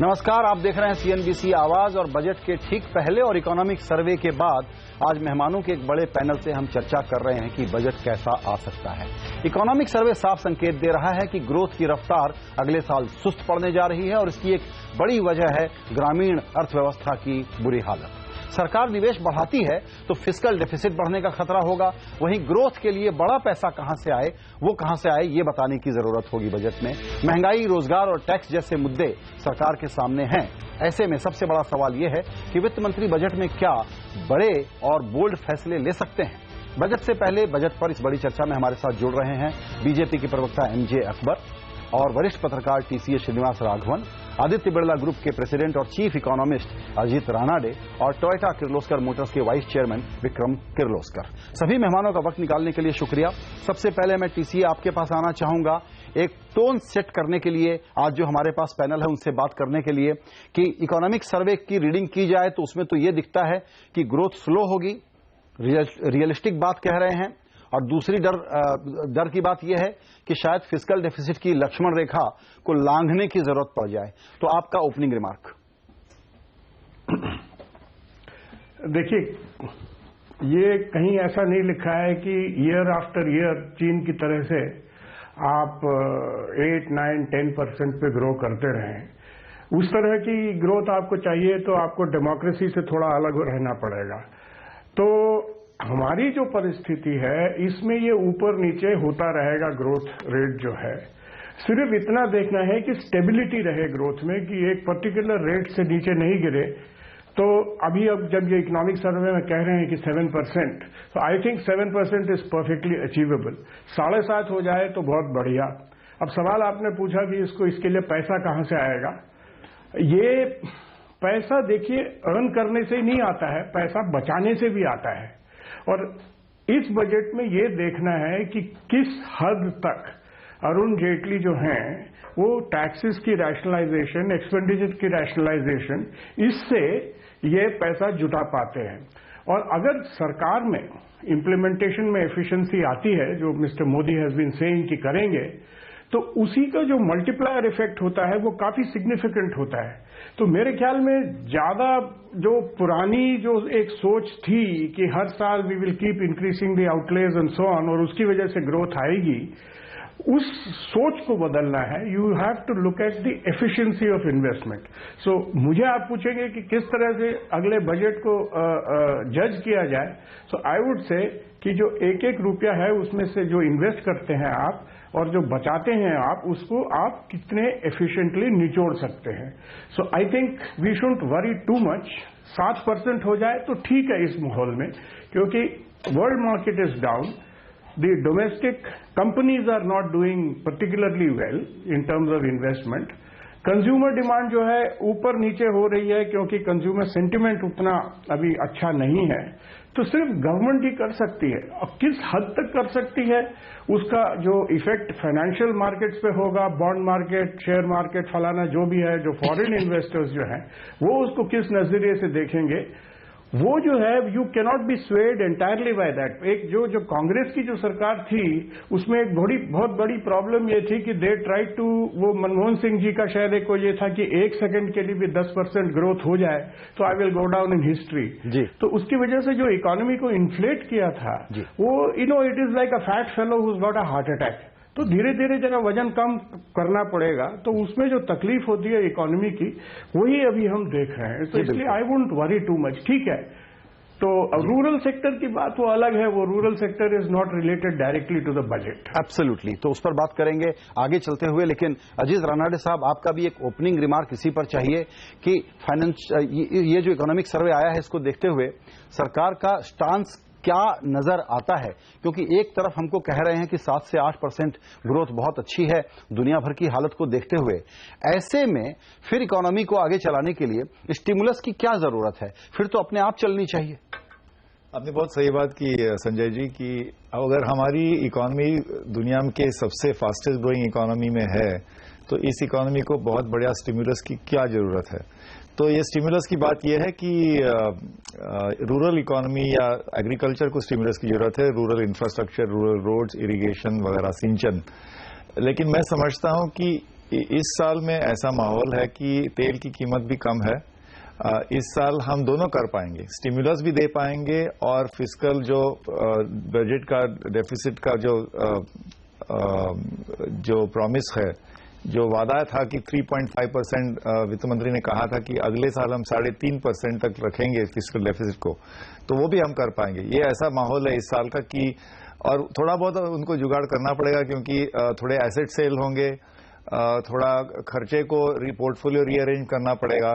नमस्कार, आप देख रहे हैं सीएनबीसी आवाज। और बजट के ठीक पहले और इकोनॉमिक सर्वे के बाद आज मेहमानों के एक बड़े पैनल से हम चर्चा कर रहे हैं कि बजट कैसा आ सकता है। इकोनॉमिक सर्वे साफ संकेत दे रहा है कि ग्रोथ की रफ्तार अगले साल सुस्त पड़ने जा रही है और इसकी एक बड़ी वजह है ग्रामीण अर्थव्यवस्था की बुरी हालत। सरकार निवेश बढ़ाती है तो फिस्कल डेफिसिट बढ़ने का खतरा होगा। वहीं ग्रोथ के लिए बड़ा पैसा कहां से आए, वो कहां से आए, ये बताने की जरूरत होगी बजट में। महंगाई, रोजगार और टैक्स जैसे मुद्दे सरकार के सामने हैं। ऐसे में सबसे बड़ा सवाल यह है कि वित्त मंत्री बजट में क्या बड़े और बोल्ड फैसले ले सकते हैं। बजट से पहले बजट पर इस बड़ी चर्चा में हमारे साथ जुड़ रहे हैं बीजेपी के प्रवक्ता एमजे अकबर और वरिष्ठ पत्रकार टीसीएस श्रीनिवास राघवन, आदित्य बिरला ग्रुप के प्रेसिडेंट और चीफ इकोनॉमिस्ट अजीत रानाडे और टोयोटा किर्लोस्कर मोटर्स के वाइस चेयरमैन विक्रम किर्लोस्कर। सभी मेहमानों का वक्त निकालने के लिए शुक्रिया। सबसे पहले मैं टीसीए आपके पास आना चाहूंगा एक टोन सेट करने के लिए, आज जो हमारे पास पैनल है उनसे बात करने के लिए कि इकोनॉमिक सर्वे की रीडिंग की जाए तो उसमें तो ये दिखता है कि ग्रोथ स्लो होगी, रियलिस्टिक बात कह रहे हैं। और दूसरी डर की बात यह है कि शायद फिस्कल डेफिसिट की लक्ष्मण रेखा को लांघने की जरूरत पड़ जाए। तो आपका ओपनिंग रिमार्क। देखिए, ये कहीं ऐसा नहीं लिखा है कि ईयर आफ्टर ईयर चीन की तरह से आप 8, 9, 10% पे ग्रो करते रहें। उस तरह की ग्रोथ आपको चाहिए तो आपको डेमोक्रेसी से थोड़ा अलग रहना पड़ेगा। तो हमारी जो परिस्थिति है इसमें ये ऊपर नीचे होता रहेगा। ग्रोथ रेट जो है सिर्फ इतना देखना है कि स्टेबिलिटी रहे ग्रोथ में, कि एक पर्टिकुलर रेट से नीचे नहीं गिरे। तो अभी अब जब ये इकोनॉमिक सर्वे में कह रहे हैं कि 7%, तो I think 7% is perfectly achievable. 7.5 हो जाए तो बहुत बढ़िया। अब सवाल आपने पूछा कि इसके लिए पैसा कहां से आएगा। ये पैसा देखिए अर्न करने से ही नहीं आता है, पैसा बचाने से भी आता है। और इस बजट में ये देखना है कि किस हद तक अरुण जेटली जो हैं वो टैक्सेस की रैशनलाइजेशन, एक्सपेंडिचर की रैशनलाइजेशन, इससे ये पैसा जुटा पाते हैं। और अगर सरकार में इम्प्लीमेंटेशन में एफिशिएंसी आती है, जो mister Modi has been saying कि करेंगे, तो उसी का जो मल्टीप्लायर इफेक्ट होता है वो काफी सिग्निफिकेंट होता है। तो मेरे ख्याल में ज्यादा जो पुरानी जो एक सोच थी कि हर साल we will keep increasing the outlay and so on और उसकी वजह से ग्रोथ आएगी, उस सोच को बदलना है। You have to look at the efficiency of investment. So मुझे आप पूछेंगे कि किस तरह से अगले बजट को जज किया जाए, सो आई वुड से कि जो एक एक रुपया है उसमें से जो इन्वेस्ट करते हैं आप और जो बचाते हैं आप, उसको आप कितने एफिशिएंटली निचोड़ सकते हैं। So I think we shouldn't worry too much. 7% हो जाए तो ठीक है इस माहौल में, क्योंकि world market is down, the domestic companies are not doing particularly well in terms of investment. Consumer demand जो है ऊपर नीचे हो रही है क्योंकि कंज्यूमर सेंटिमेंट उतना अभी अच्छा नहीं है। तो सिर्फ गवर्नमेंट ही कर सकती है। अब किस हद तक कर सकती है उसका जो इफेक्ट फाइनेंशियल मार्केट्स पे होगा, बॉन्ड मार्केट, शेयर मार्केट, फलाना जो भी है, जो फॉरेन इन्वेस्टर्स जो हैं वो उसको किस नजरिए से देखेंगे, वो जो है you cannot be swayed entirely by that. एक जो कांग्रेस की जो सरकार थी उसमें एक बहुत बड़ी प्रॉब्लम ये थी कि दे ट्राई टू, वो मनमोहन सिंह जी का शायद एक ये था कि 1 सेकंड के लिए भी 10% ग्रोथ हो जाए तो I will go down in history. तो उसकी वजह से जो इकोनॉमी को इन्फ्लेट किया था वो it is like a fat fellow who's got a heart attack. तो धीरे धीरे जरा वजन कम करना पड़ेगा। तो उसमें जो तकलीफ होती है इकोनॉमी की वही अभी हम देख रहे हैं। तो इसलिए I wouldn't worry too much. ठीक है, तो रूरल सेक्टर की बात वो अलग है, वो rural sector is not related directly to the budget. Absolutely, तो उस पर बात करेंगे आगे चलते हुए। लेकिन अजीत रानाडे साहब, आपका भी एक ओपनिंग रिमार्क इसी पर चाहिए कि ये जो इकोनॉमिक सर्वे आया है इसको देखते हुए सरकार का स्टांस क्या नजर आता है। क्योंकि एक तरफ हमको कह रहे हैं कि 7 से 8% ग्रोथ बहुत अच्छी है दुनिया भर की हालत को देखते हुए, ऐसे में फिर इकोनॉमी को आगे चलाने के लिए स्टिमुलस की क्या जरूरत है? फिर तो अपने आप चलनी चाहिए। आपने बहुत सही बात की संजय जी कि अगर हमारी इकोनॉमी दुनिया के सबसे फास्टेस्ट ग्रोइंग इकोनॉमी में है तो इस इकोनॉमी को बहुत बढ़िया स्टिमुलस की क्या जरूरत है। तो ये स्टिमुलस की बात यह है कि रूरल इकोनॉमी या एग्रीकल्चर को स्टिमुलस की जरूरत है, rural infrastructure, rural roads, irrigation वगैरह, सिंचन। लेकिन मैं समझता हूं कि इस साल में ऐसा माहौल है कि तेल की कीमत भी कम है। इस साल हम दोनों कर पाएंगे, स्टिमुलस भी दे पाएंगे और फिस्कल जो बजट का डेफिसिट का जो प्रॉमिस है, जो वादा था कि 3.5% वित्त मंत्री ने कहा था कि अगले साल हम 3.5% तक रखेंगे फिस्कल डेफिसिट को, तो वो भी हम कर पाएंगे। ये ऐसा माहौल है इस साल का कि, और थोड़ा बहुत उनको जुगाड़ करना पड़ेगा क्योंकि थोड़े एसेट सेल होंगे, थोड़ा खर्चे को पोर्टफोलियो रीअरेंज करना पड़ेगा।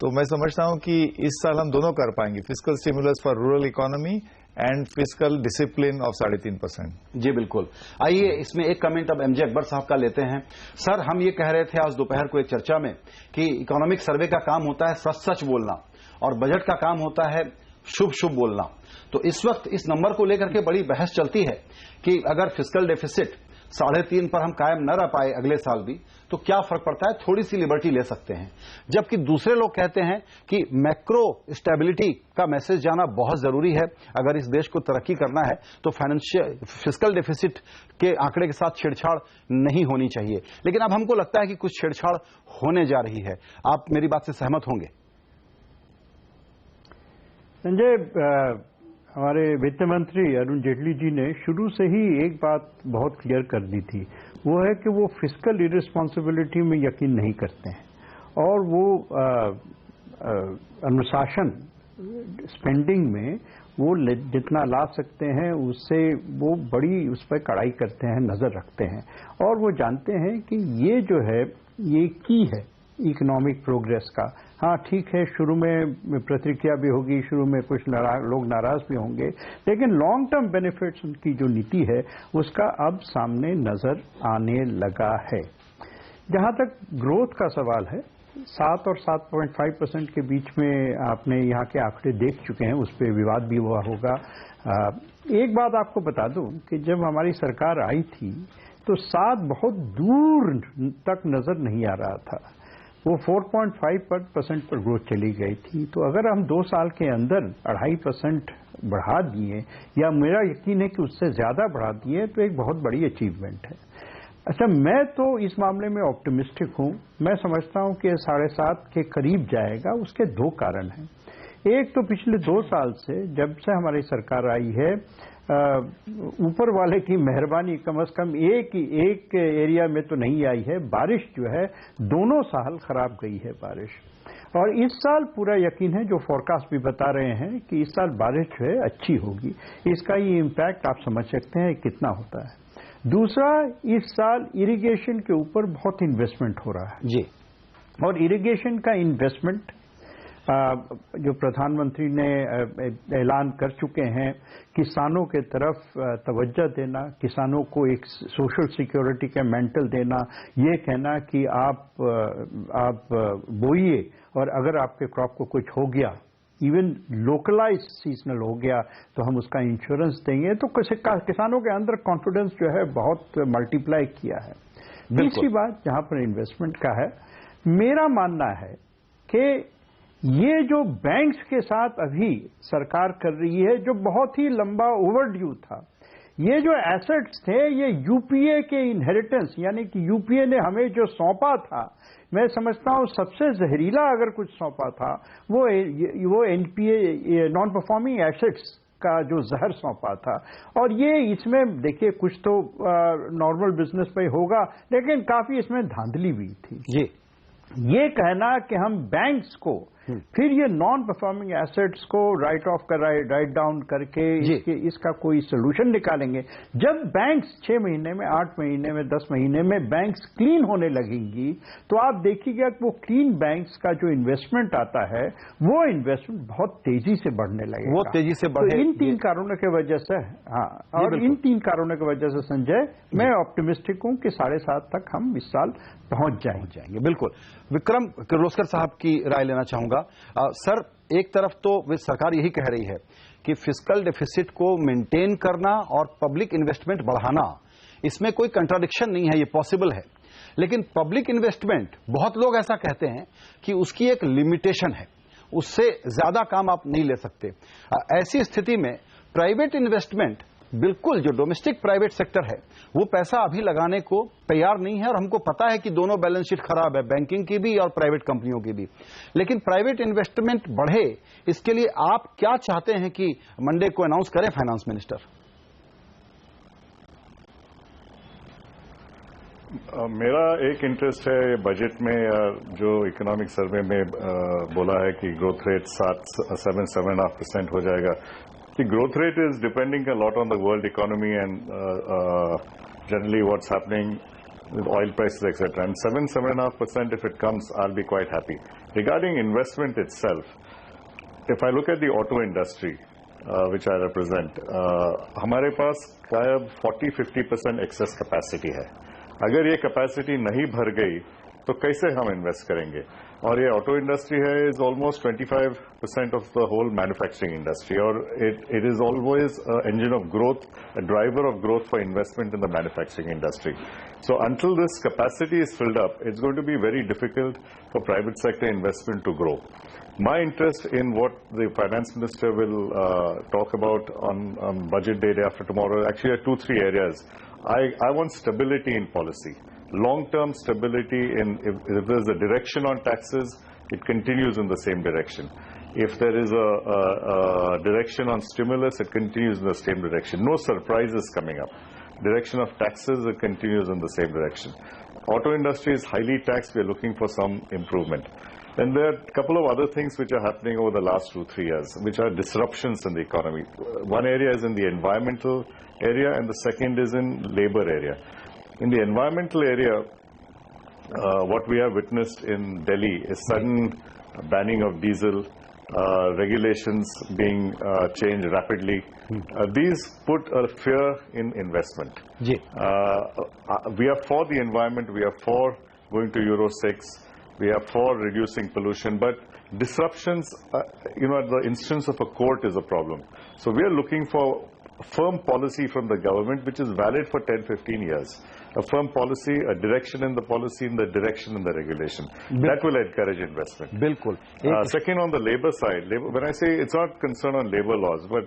तो मैं समझता हूं कि इस साल हम दोनों कर पाएंगे, fiscal stimulus for rural economy and fiscal discipline of 3.5%। जी बिल्कुल। आइए इसमें एक कमेंट अब एमजे अकबर साहब का लेते हैं। सर, हम ये कह रहे थे आज दोपहर को एक चर्चा में कि इकोनॉमिक सर्वे का काम होता है सच सच बोलना और बजट का काम होता है शुभ शुभ बोलना। तो इस वक्त इस नंबर को लेकर के बड़ी बहस चलती है कि अगर फिस्कल डेफिसिट 3.5 पर हम कायम न रह पाए अगले साल भी, तो क्या फर्क पड़ता है, थोड़ी सी लिबर्टी ले सकते हैं। जबकि दूसरे लोग कहते हैं कि मैक्रो स्टेबिलिटी का मैसेज जाना बहुत जरूरी है। अगर इस देश को तरक्की करना है तो फाइनेंशियल फिस्कल डेफिसिट के आंकड़े के साथ छेड़छाड़ नहीं होनी चाहिए। लेकिन अब हमको लगता है कि कुछ छेड़छाड़ होने जा रही है। आप मेरी बात से सहमत होंगे? संजय, हमारे वित्त मंत्री अरुण जेटली जी ने शुरू से ही एक बात बहुत क्लियर कर दी थी, वो है कि वो फिस्कल इररिस्पॉन्सिबिलिटी में यकीन नहीं करते हैं और वो अनुशासन स्पेंडिंग में वो जितना ला सकते हैं उससे वो बड़ी उस पर कड़ाई करते हैं, नजर रखते हैं और वो जानते हैं कि ये जो है ये की है इकोनॉमिक प्रोग्रेस का। हाँ ठीक है, शुरू में प्रतिक्रिया भी होगी, शुरू में कुछ लोग नाराज भी होंगे, लेकिन लॉन्ग टर्म बेनिफिट्स उनकी जो नीति है उसका अब सामने नजर आने लगा है। जहां तक ग्रोथ का सवाल है, 7 और 7.5% के बीच में आपने यहाँ के आंकड़े देख चुके हैं, उस पर विवाद भी हुआ होगा। एक बात आपको बता दूं कि जब हमारी सरकार आई थी तो 7 बहुत दूर तक नजर नहीं आ रहा था, वो 4.5% पर ग्रोथ चली गई थी। तो अगर हम 2 साल के अंदर 2.5% बढ़ा दिए, या मेरा यकीन है कि उससे ज्यादा बढ़ा दिए, तो एक बहुत बड़ी अचीवमेंट है। अच्छा, मैं तो इस मामले में ऑप्टिमिस्टिक हूं। मैं समझता हूं कि 7.5 के करीब जाएगा। उसके 2 कारण हैं। एक तो पिछले 2 साल से, जब से हमारी सरकार आई है, ऊपर वाले की मेहरबानी कम से कम एक एरिया में तो नहीं आई है। बारिश जो है दोनों साल खराब गई है बारिश, और इस साल पूरा यकीन है, जो फोरकास्ट भी बता रहे हैं कि इस साल बारिश जो है अच्छी होगी। इसका ये इम्पैक्ट आप समझ सकते हैं कितना होता है। दूसरा, इस साल इरिगेशन के ऊपर बहुत इन्वेस्टमेंट हो रहा है जी, और इरिगेशन का इन्वेस्टमेंट जो प्रधानमंत्री ने ऐलान कर चुके हैं, किसानों के तरफ तवज्जो देना, किसानों को एक सोशल सिक्योरिटी का मेंटल देना, ये कहना कि आप बोइए और अगर आपके क्रॉप को कुछ हो गया, इवन लोकलाइज सीजनल हो गया, तो हम उसका इंश्योरेंस देंगे। तो किसानों के अंदर कॉन्फिडेंस जो है बहुत मल्टीप्लाई किया है। तीसरी बात जहां पर इन्वेस्टमेंट का है, मेरा मानना है कि ये जो बैंक्स के साथ अभी सरकार कर रही है, जो बहुत ही लंबा ओवरड्यू था, ये जो एसेट्स थे, ये यूपीए के इनहेरिटेंस, यानी कि यूपीए ने हमें जो सौंपा था, मैं समझता हूं सबसे जहरीला अगर कुछ सौंपा था वो एनपीए, नॉन परफॉर्मिंग एसेट्स का जो जहर सौंपा था। और ये इसमें देखिए कुछ तो नॉर्मल बिजनेस पे होगा, लेकिन काफी इसमें धांधली भी थी जी। ये कहना कि हम बैंक्स को फिर ये नॉन परफॉर्मिंग एसेट्स को राइट डाउन करके इसका कोई सोल्यूशन निकालेंगे। जब बैंक्स 6 महीने में, 8 महीने में, 10 महीने में बैंक्स क्लीन होने लगेंगी, तो आप देखिएगा कि वो क्लीन बैंक्स का जो इन्वेस्टमेंट आता है, वो इन्वेस्टमेंट बहुत तेजी से बढ़ने लगेगा। वो तेजी से बढ़े। तो इन 3 कारणों की वजह से, हाँ, और इन 3 कारणों की वजह से संजय, मैं ऑप्टिमिस्टिक हूं कि 7.5 तक हम इस साल पहुंच जाएंगे। बिल्कुल। विक्रम किर्लोस्कर साहब की राय लेना चाहूंगा। सर, एक तरफ तो सरकार यही कह रही है कि फिस्कल डेफिसिट को मेंटेन करना और पब्लिक इन्वेस्टमेंट बढ़ाना, इसमें कोई कंट्राडिक्शन नहीं है, ये पॉसिबल है। लेकिन पब्लिक इन्वेस्टमेंट, बहुत लोग ऐसा कहते हैं कि उसकी एक लिमिटेशन है, उससे ज्यादा काम आप नहीं ले सकते। ऐसी स्थिति में प्राइवेट इन्वेस्टमेंट बिल्कुल, जो डोमेस्टिक प्राइवेट सेक्टर है वो पैसा अभी लगाने को तैयार नहीं है और हमको पता है कि दोनों बैलेंस शीट खराब है, बैंकिंग की भी और प्राइवेट कंपनियों की भी। लेकिन प्राइवेट इन्वेस्टमेंट बढ़े, इसके लिए आप क्या चाहते हैं कि मंडे को अनाउंस करें फाइनेंस मिनिस्टर? मेरा एक इंटरेस्ट है बजट में जो इकोनॉमिक सर्वे में बोला है कि ग्रोथ रेट 7.5% हो जाएगा। The growth rate is depending a lot on the world economy and generally what's happening with oil prices, etc. And 7.5% if it comes, I'll be quite happy. Regarding investment itself, if I look at the auto industry, which I represent, हमारे पास शायद 40-50% excess capacity है। अगर ये capacity नहीं भर गई तो कैसे हम इन्वेस्ट करेंगे? और ये ऑटो इंडस्ट्री है is almost 25% of the whole manufacturing industry और it is always engine of growth, a driver of growth for investment in the manufacturing industry. So until this capacity is filled up, it's going to be very difficult for private sector investment to grow. My interest in what the finance minister will talk about on budget day after tomorrow actually are 2-3 areas. I want stability in policy, long-term stability in if there's a direction on taxes, it continues in the same direction. If there is a direction on stimulus, it continues in the same direction. No surprises coming up. Direction of taxes, it continues in the same direction. Auto industry is highly taxed. We are looking for some improvement. And there are a couple of other things which are happening over the last 2-3 years, which are disruptions in the economy. One area is in the environmental area, and the second is in labor area. In the environmental area, what we have witnessed in Delhi is sudden banning of diesel, regulations being changed rapidly. These put a fear in investment. We are for the environment, we are for going to Euro 6, we are for reducing pollution, but disruptions, at the instance of a court is a problem. So we are looking for firm policy from the government which is valid for 10-15 years. A firm policy, a direction in the policy, and the direction in the regulation. That will encourage investment. Bilkul. Second, on the labor side, when I say it's not concerned on labor laws, but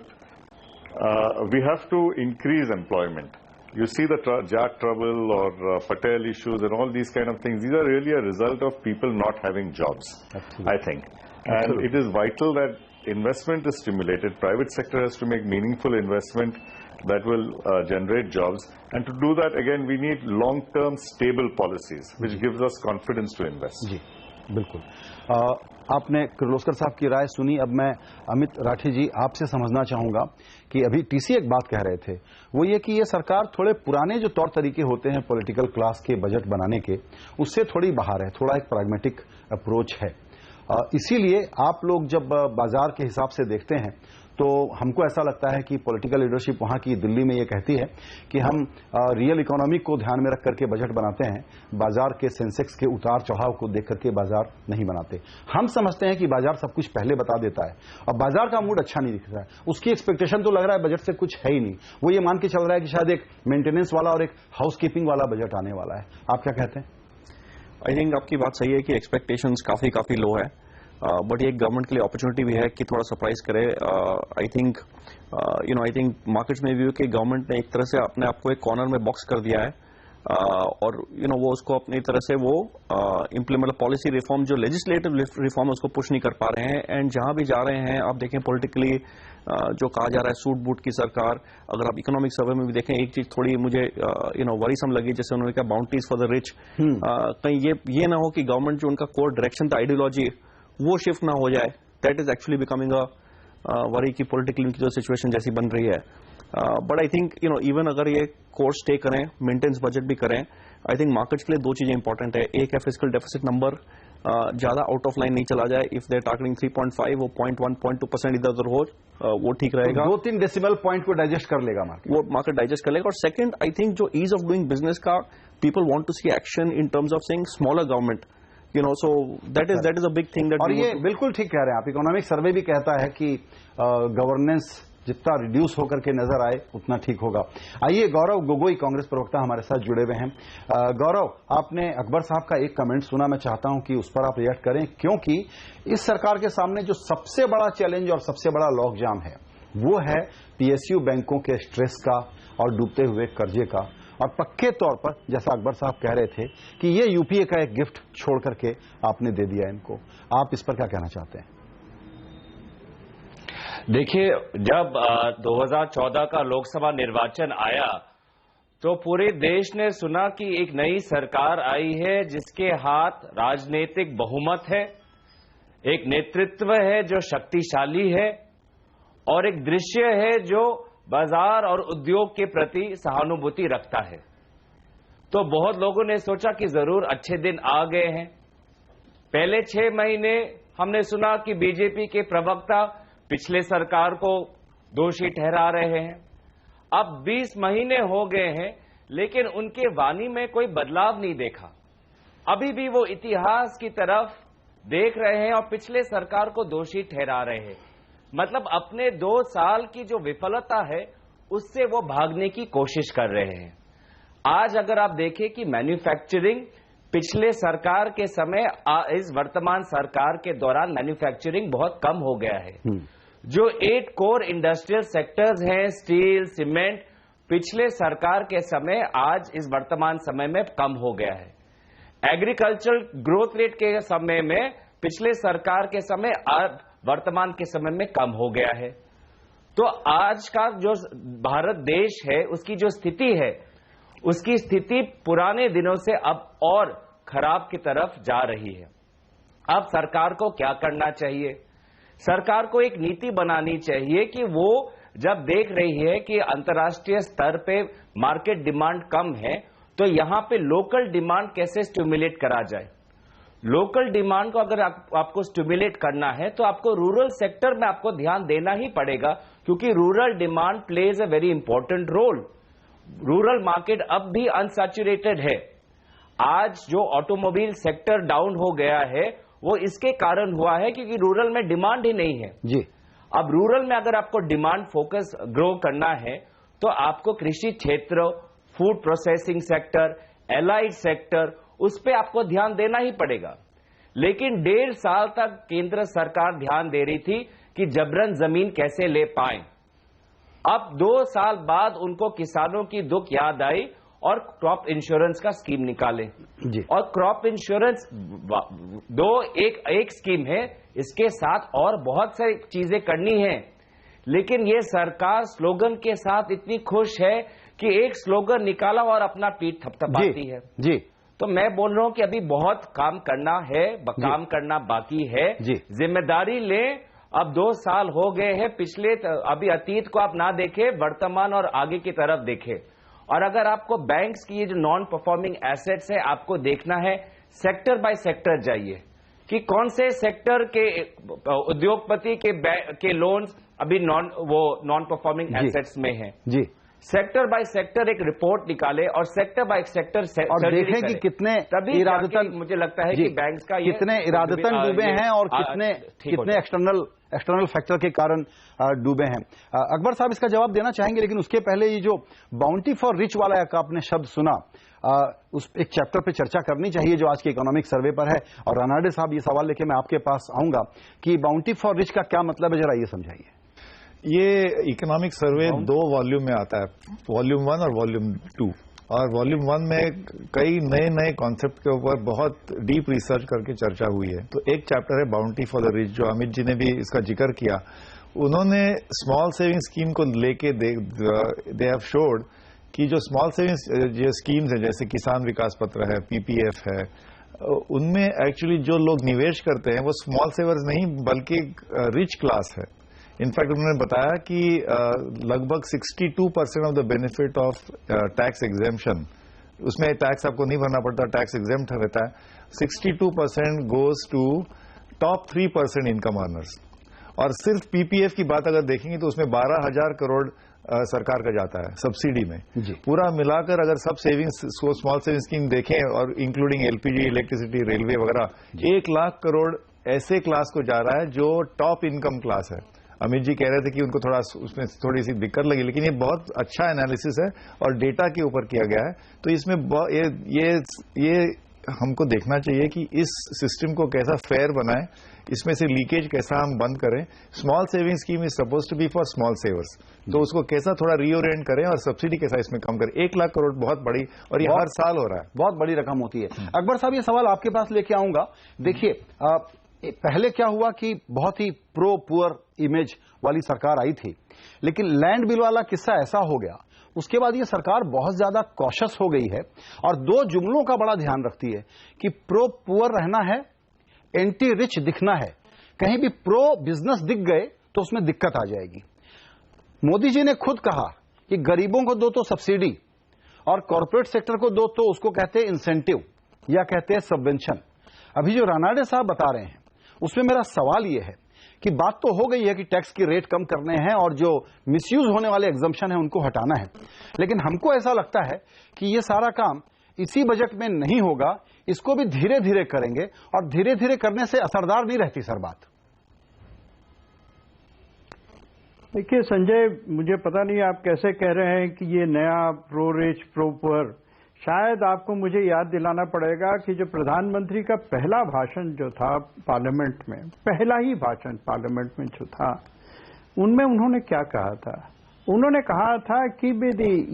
we have to increase employment. You see the Jat trouble or Patel issues and all these kind of things. These are really a result of people not having jobs, I think. And it is vital that investment is stimulated. Private sector has to make meaningful investment that will generate jobs. And to do that, again, we need long-term stable policies, which gives us confidence to invest. जी, बिल्कुल। आपने किर्लोस्कर साहब की राय सुनी। अब मैं अमित राठी जी आपसे समझना चाहूंगा कि अभी टीसी एक बात कह रहे थे, वो ये कि ये सरकार थोड़े पुराने जो तौर तरीके होते हैं पॉलिटिकल क्लास के बजट बनाने के, उससे थोड़ी बाहर है, थोड़ा एक प्रैग्मेटिक अप्रोच है। इसीलिए आप लोग जब बाजार के हिसाब से देखते हैं तो हमको ऐसा लगता है कि पॉलिटिकल लीडरशिप वहां की दिल्ली में ये कहती है कि हम रियल इकोनॉमी को ध्यान में रख करके बजट बनाते हैं, बाजार के सेंसेक्स के उतार चढ़ाव को देख करके बाजार नहीं बनाते। हम समझते हैं कि बाजार सब कुछ पहले बता देता है और बाजार का मूड अच्छा नहीं दिख रहा है, उसकी एक्सपेक्टेशन तो लग रहा है बजट से कुछ है ही नहीं। वो ये मान के चल रहा है कि शायद एक मेंटेनेंस वाला और एक हाउसकीपिंग वाला बजट आने वाला है। आप क्या कहते हैं? आई थिंक आपकी बात सही है कि एक्सपेक्टेशंस काफी लो है, बट ये गवर्नमेंट के लिए अपॉर्चुनिटी भी है कि थोड़ा सरप्राइज करे। आई थिंक मार्केट्स में भी कि गवर्नमेंट ने एक तरह से अपने आप को एक कॉर्नर में बॉक्स कर दिया है और वो उसको अपनी तरह से वो इम्प्लीमेंट पॉलिसी रिफॉर्म जो लेजिस्लेटिव रिफॉर्म है उसको पुश नहीं कर पा रहे हैं। एंड जहां भी जा रहे हैं आप देखें पॉलिटिकली जो कहा जा रहा है सूट बूट की सरकार, अगर आप इकोनॉमिक सर्वे में भी देखें एक चीज थोड़ी मुझे वरीसम लगी, जैसे उन्होंने कहा बाउंड्रीज फॉर द रिच, कहीं ये ना हो कि गवर्नमेंट जो उनका कोर डायरेक्शन था आइडियोलॉजी वो शिफ्ट ना हो जाए। That is actually becoming a worry की पॉलिटिकल की जो सिचुएशन जैसी बन रही है। बट आई थिंक इवन अगर ये कोर्स स्टे करें, मेंटेनेंस बजट भी करें, आई थिंक मार्केट्स के लिए दो चीजें इंपॉर्टेंट है। एक है फिस्कल डेफिसिट नंबर ज्यादा आउट ऑफ लाइन नहीं चला जाए। इफ दे टारगेटिंग 3.5 वो 0.1 0.2% इधर उधर हो वो ठीक रहेगा। 2-3 डेसिमल पॉइंट को डाइजेस्ट कर लेगा मार्केट, वो मार्केट डाइजेस्ट कर लेगा। और सेकंड आई थिंक जो ईज ऑफ डूइंग बिजनेस का people want to see action in terms of saying smaller government, so that is a big thing that और ये बिल्कुल ठीक कह रहे हैं आप। इकोनॉमिक सर्वे भी कहता है कि गवर्नेंस जितना रिड्यूस होकर के नजर आए उतना ठीक होगा। आइए गौरव गोगोई कांग्रेस प्रवक्ता हमारे साथ जुड़े हुए हैं। गौरव, आपने अकबर साहब का एक कमेंट सुना, मैं चाहता हूं कि उस पर आप रिएक्ट करें, क्योंकि इस सरकार के सामने जो सबसे बड़ा चैलेंज और सबसे बड़ा लॉकजाम है वो है पीएसयू बैंकों के स्ट्रेस का और डूबते हुए कर्जे का। और पक्के तौर पर जैसा अकबर साहब कह रहे थे कि ये यूपीए का एक गिफ्ट छोड़ करके आपने दे दिया इनको, आप इस पर क्या कहना चाहते हैं? देखिए, जब 2014 का लोकसभा निर्वाचन आया तो पूरे देश ने सुना कि एक नई सरकार आई है जिसके हाथ राजनीतिक बहुमत है, एक नेतृत्व है जो शक्तिशाली है और एक दृश्य है जो बाजार और उद्योग के प्रति सहानुभूति रखता है। तो बहुत लोगों ने सोचा कि जरूर अच्छे दिन आ गए हैं। पहले 6 महीने हमने सुना कि बीजेपी के प्रवक्ता पिछले सरकार को दोषी ठहरा रहे हैं। अब 20 महीने हो गए हैं लेकिन उनके वाणी में कोई बदलाव नहीं देखा। अभी भी वो इतिहास की तरफ देख रहे हैं और पिछले सरकार को दोषी ठहरा रहे हैं। मतलब अपने 2 साल की जो विफलता है उससे वो भागने की कोशिश कर रहे हैं। आज अगर आप देखें कि मैन्युफैक्चरिंग पिछले सरकार के समय इस वर्तमान सरकार के दौरान मैन्युफैक्चरिंग बहुत कम हो गया है। जो 8 कोर इंडस्ट्रियल सेक्टर्स हैं, स्टील, सीमेंट, पिछले सरकार के समय आज इस वर्तमान समय में कम हो गया है। एग्रीकल्चर ग्रोथ रेट के समय में पिछले सरकार के समय वर्तमान के समय में कम हो गया है। तो आज का जो भारत देश है उसकी जो स्थिति है उसकी स्थिति पुराने दिनों से अब और खराब की तरफ जा रही है। अब सरकार को क्या करना चाहिए? सरकार को एक नीति बनानी चाहिए कि वो जब देख रही है कि अंतर्राष्ट्रीय स्तर पे मार्केट डिमांड कम है तो यहां पे लोकल डिमांड कैसे स्टिमुलेट करा जाए। लोकल डिमांड को अगर आपको स्टिमुलेट करना है तो आपको रूरल सेक्टर में आपको ध्यान देना ही पड़ेगा, क्योंकि rural demand plays a very important role. Rural market अब भी अनसैचुरेटेड है। आज जो ऑटोमोबाइल सेक्टर डाउन हो गया है वो इसके कारण हुआ है क्योंकि रूरल में डिमांड ही नहीं है जी। अब रूरल में अगर आपको डिमांड फोकस ग्रो करना है तो आपको कृषि क्षेत्र, food processing sector, allied sector, उस पे आपको ध्यान देना ही पड़ेगा। लेकिन 1.5 साल तक केंद्र सरकार ध्यान दे रही थी कि जबरन जमीन कैसे ले पाए। अब 2 साल बाद उनको किसानों की दुख याद आई और क्रॉप इंश्योरेंस का स्कीम निकाले जी। और क्रॉप इंश्योरेंस एक स्कीम है, इसके साथ और बहुत सारी चीजें करनी है। लेकिन ये सरकार स्लोगन के साथ इतनी खुश है कि एक स्लोगन निकाला और अपना पीठ थपथपाती है जी। तो मैं बोल रहा हूं कि अभी बहुत काम करना है, काम करना बाकी है जी। जिम्मेदारी लें। अब 2 साल हो गए हैं, पिछले अभी अतीत को आप ना देखें, वर्तमान और आगे की तरफ देखें। और अगर आपको बैंक्स की ये जो नॉन परफॉर्मिंग एसेट्स है आपको देखना है, सेक्टर बाय सेक्टर जाइए कि कौन से सेक्टर के उद्योगपति के लोन्स अभी नॉन परफॉर्मिंग एसेट्स में हैं जी। सेक्टर बाय सेक्टर एक रिपोर्ट निकाले और सेक्टर बाय सेक्टर और देखें कि कितने इरादतन, मुझे लगता है कि बैंक्स का कितने इरादतन डूबे हैं और कितने एक्सटर्नल फैक्टर के कारण डूबे हैं। अकबर साहब इसका जवाब देना चाहेंगे, लेकिन उसके पहले ये जो बाउंटी फॉर रिच वाला आपने शब्द सुना, उस एक चैप्टर पे चर्चा करनी चाहिए जो आज के इकोनॉमिक सर्वे पर है। और रानाडे साहब ये सवाल लेके मैं आपके पास आऊंगा कि बाउंटी फॉर रिच का क्या मतलब है, जरा ये समझाइए। ये इकोनॉमिक सर्वे 2 वॉल्यूम में आता है, वॉल्यूम 1 और वॉल्यूम 2। और वॉल्यूम 1 में कई नए कॉन्सेप्ट के ऊपर बहुत डीप रिसर्च करके चर्चा हुई है। तो एक चैप्टर है बाउंटी फॉर द रिच, जो अमित जी ने भी इसका जिक्र किया। उन्होंने स्मॉल सेविंग स्कीम को लेके दे हैव शोड कि जो स्मॉल सेविंग स्कीम्स है जैसे किसान विकास पत्र है, पीपीएफ है, उनमें एक्चुअली जो लोग निवेश करते हैं वो स्मॉल सेवर्स नहीं बल्कि रिच क्लास है। इनफैक्ट उन्होंने बताया कि लगभग 62% of the benefit of tax exemption, उसमें टैक्स आपको नहीं भरना पड़ता, टैक्स एग्जेम्प्ट रहता है, 62% goes to top 3% income earners. और सिर्फ पीपीएफ की बात अगर देखेंगे तो उसमें 12,000 करोड़ सरकार का जाता है सब्सिडी में। पूरा मिलाकर अगर सब सेविंग्स स्मॉल सेविंग स्कीम देखें और इंक्लूडिंग एलपीजी, इलेक्ट्रिसिटी, रेलवे वगैरह, 1 लाख करोड़ ऐसे क्लास को जा रहा है जो टॉप इनकम क्लास है। अमित जी कह रहे थे कि उनको उसमें थोड़ी सी दिक्कत लगी, लेकिन ये बहुत अच्छा एनालिसिस है और डेटा के ऊपर किया गया है। तो इसमें ये हमको देखना चाहिए कि इस सिस्टम को कैसा फेयर बनाएं, इसमें से लीकेज कैसा हम बंद करें। Small saving scheme is suppose to be for small savers, तो उसको कैसा थोड़ा रीओरिएंट करें और सब्सिडी कैसा इसमें कम करें। 1 लाख करोड़ बहुत बड़ी, और ये हर साल हो रहा है, बहुत बड़ी रकम होती है। अकबर साहब, ये सवाल आपके पास लेके आऊंगा। देखिए, पहले क्या हुआ कि बहुत ही प्रो पुअर इमेज वाली सरकार आई थी, लेकिन लैंड बिल वाला किस्सा ऐसा हो गया, उसके बाद ये सरकार बहुत ज्यादा कॉशियस हो गई है और 2 जुमलों का बड़ा ध्यान रखती है कि प्रो पुअर रहना है, एंटी रिच दिखना है। कहीं भी प्रो बिजनेस दिख गए तो उसमें दिक्कत आ जाएगी। मोदी जी ने खुद कहा कि गरीबों को दो तो सब्सिडी और कॉर्पोरेट सेक्टर को दो तो उसको कहते हैं इंसेंटिव या कहते हैं सबवेंशन। अभी जो रानाडे साहब बता रहे हैं उसमें मेरा सवाल यह है कि बात तो हो गई है कि टैक्स की रेट कम करने हैं और जो मिसयूज होने वाले एग्जम्पशन है उनको हटाना है, लेकिन हमको ऐसा लगता है कि ये सारा काम इसी बजट में नहीं होगा, इसको भी धीरे धीरे करेंगे और धीरे धीरे करने से असरदार नहीं रहती सर बात। देखिए संजय, मुझे पता नहीं आप कैसे कह रहे हैं कि ये नया प्रो रिच प्रो पुअर। शायद आपको मुझे याद दिलाना पड़ेगा कि जो प्रधानमंत्री का पहला भाषण जो था पार्लियामेंट में, पहला ही भाषण पार्लियामेंट में जो था, उनमें उन्होंने क्या कहा था? उन्होंने कहा था कि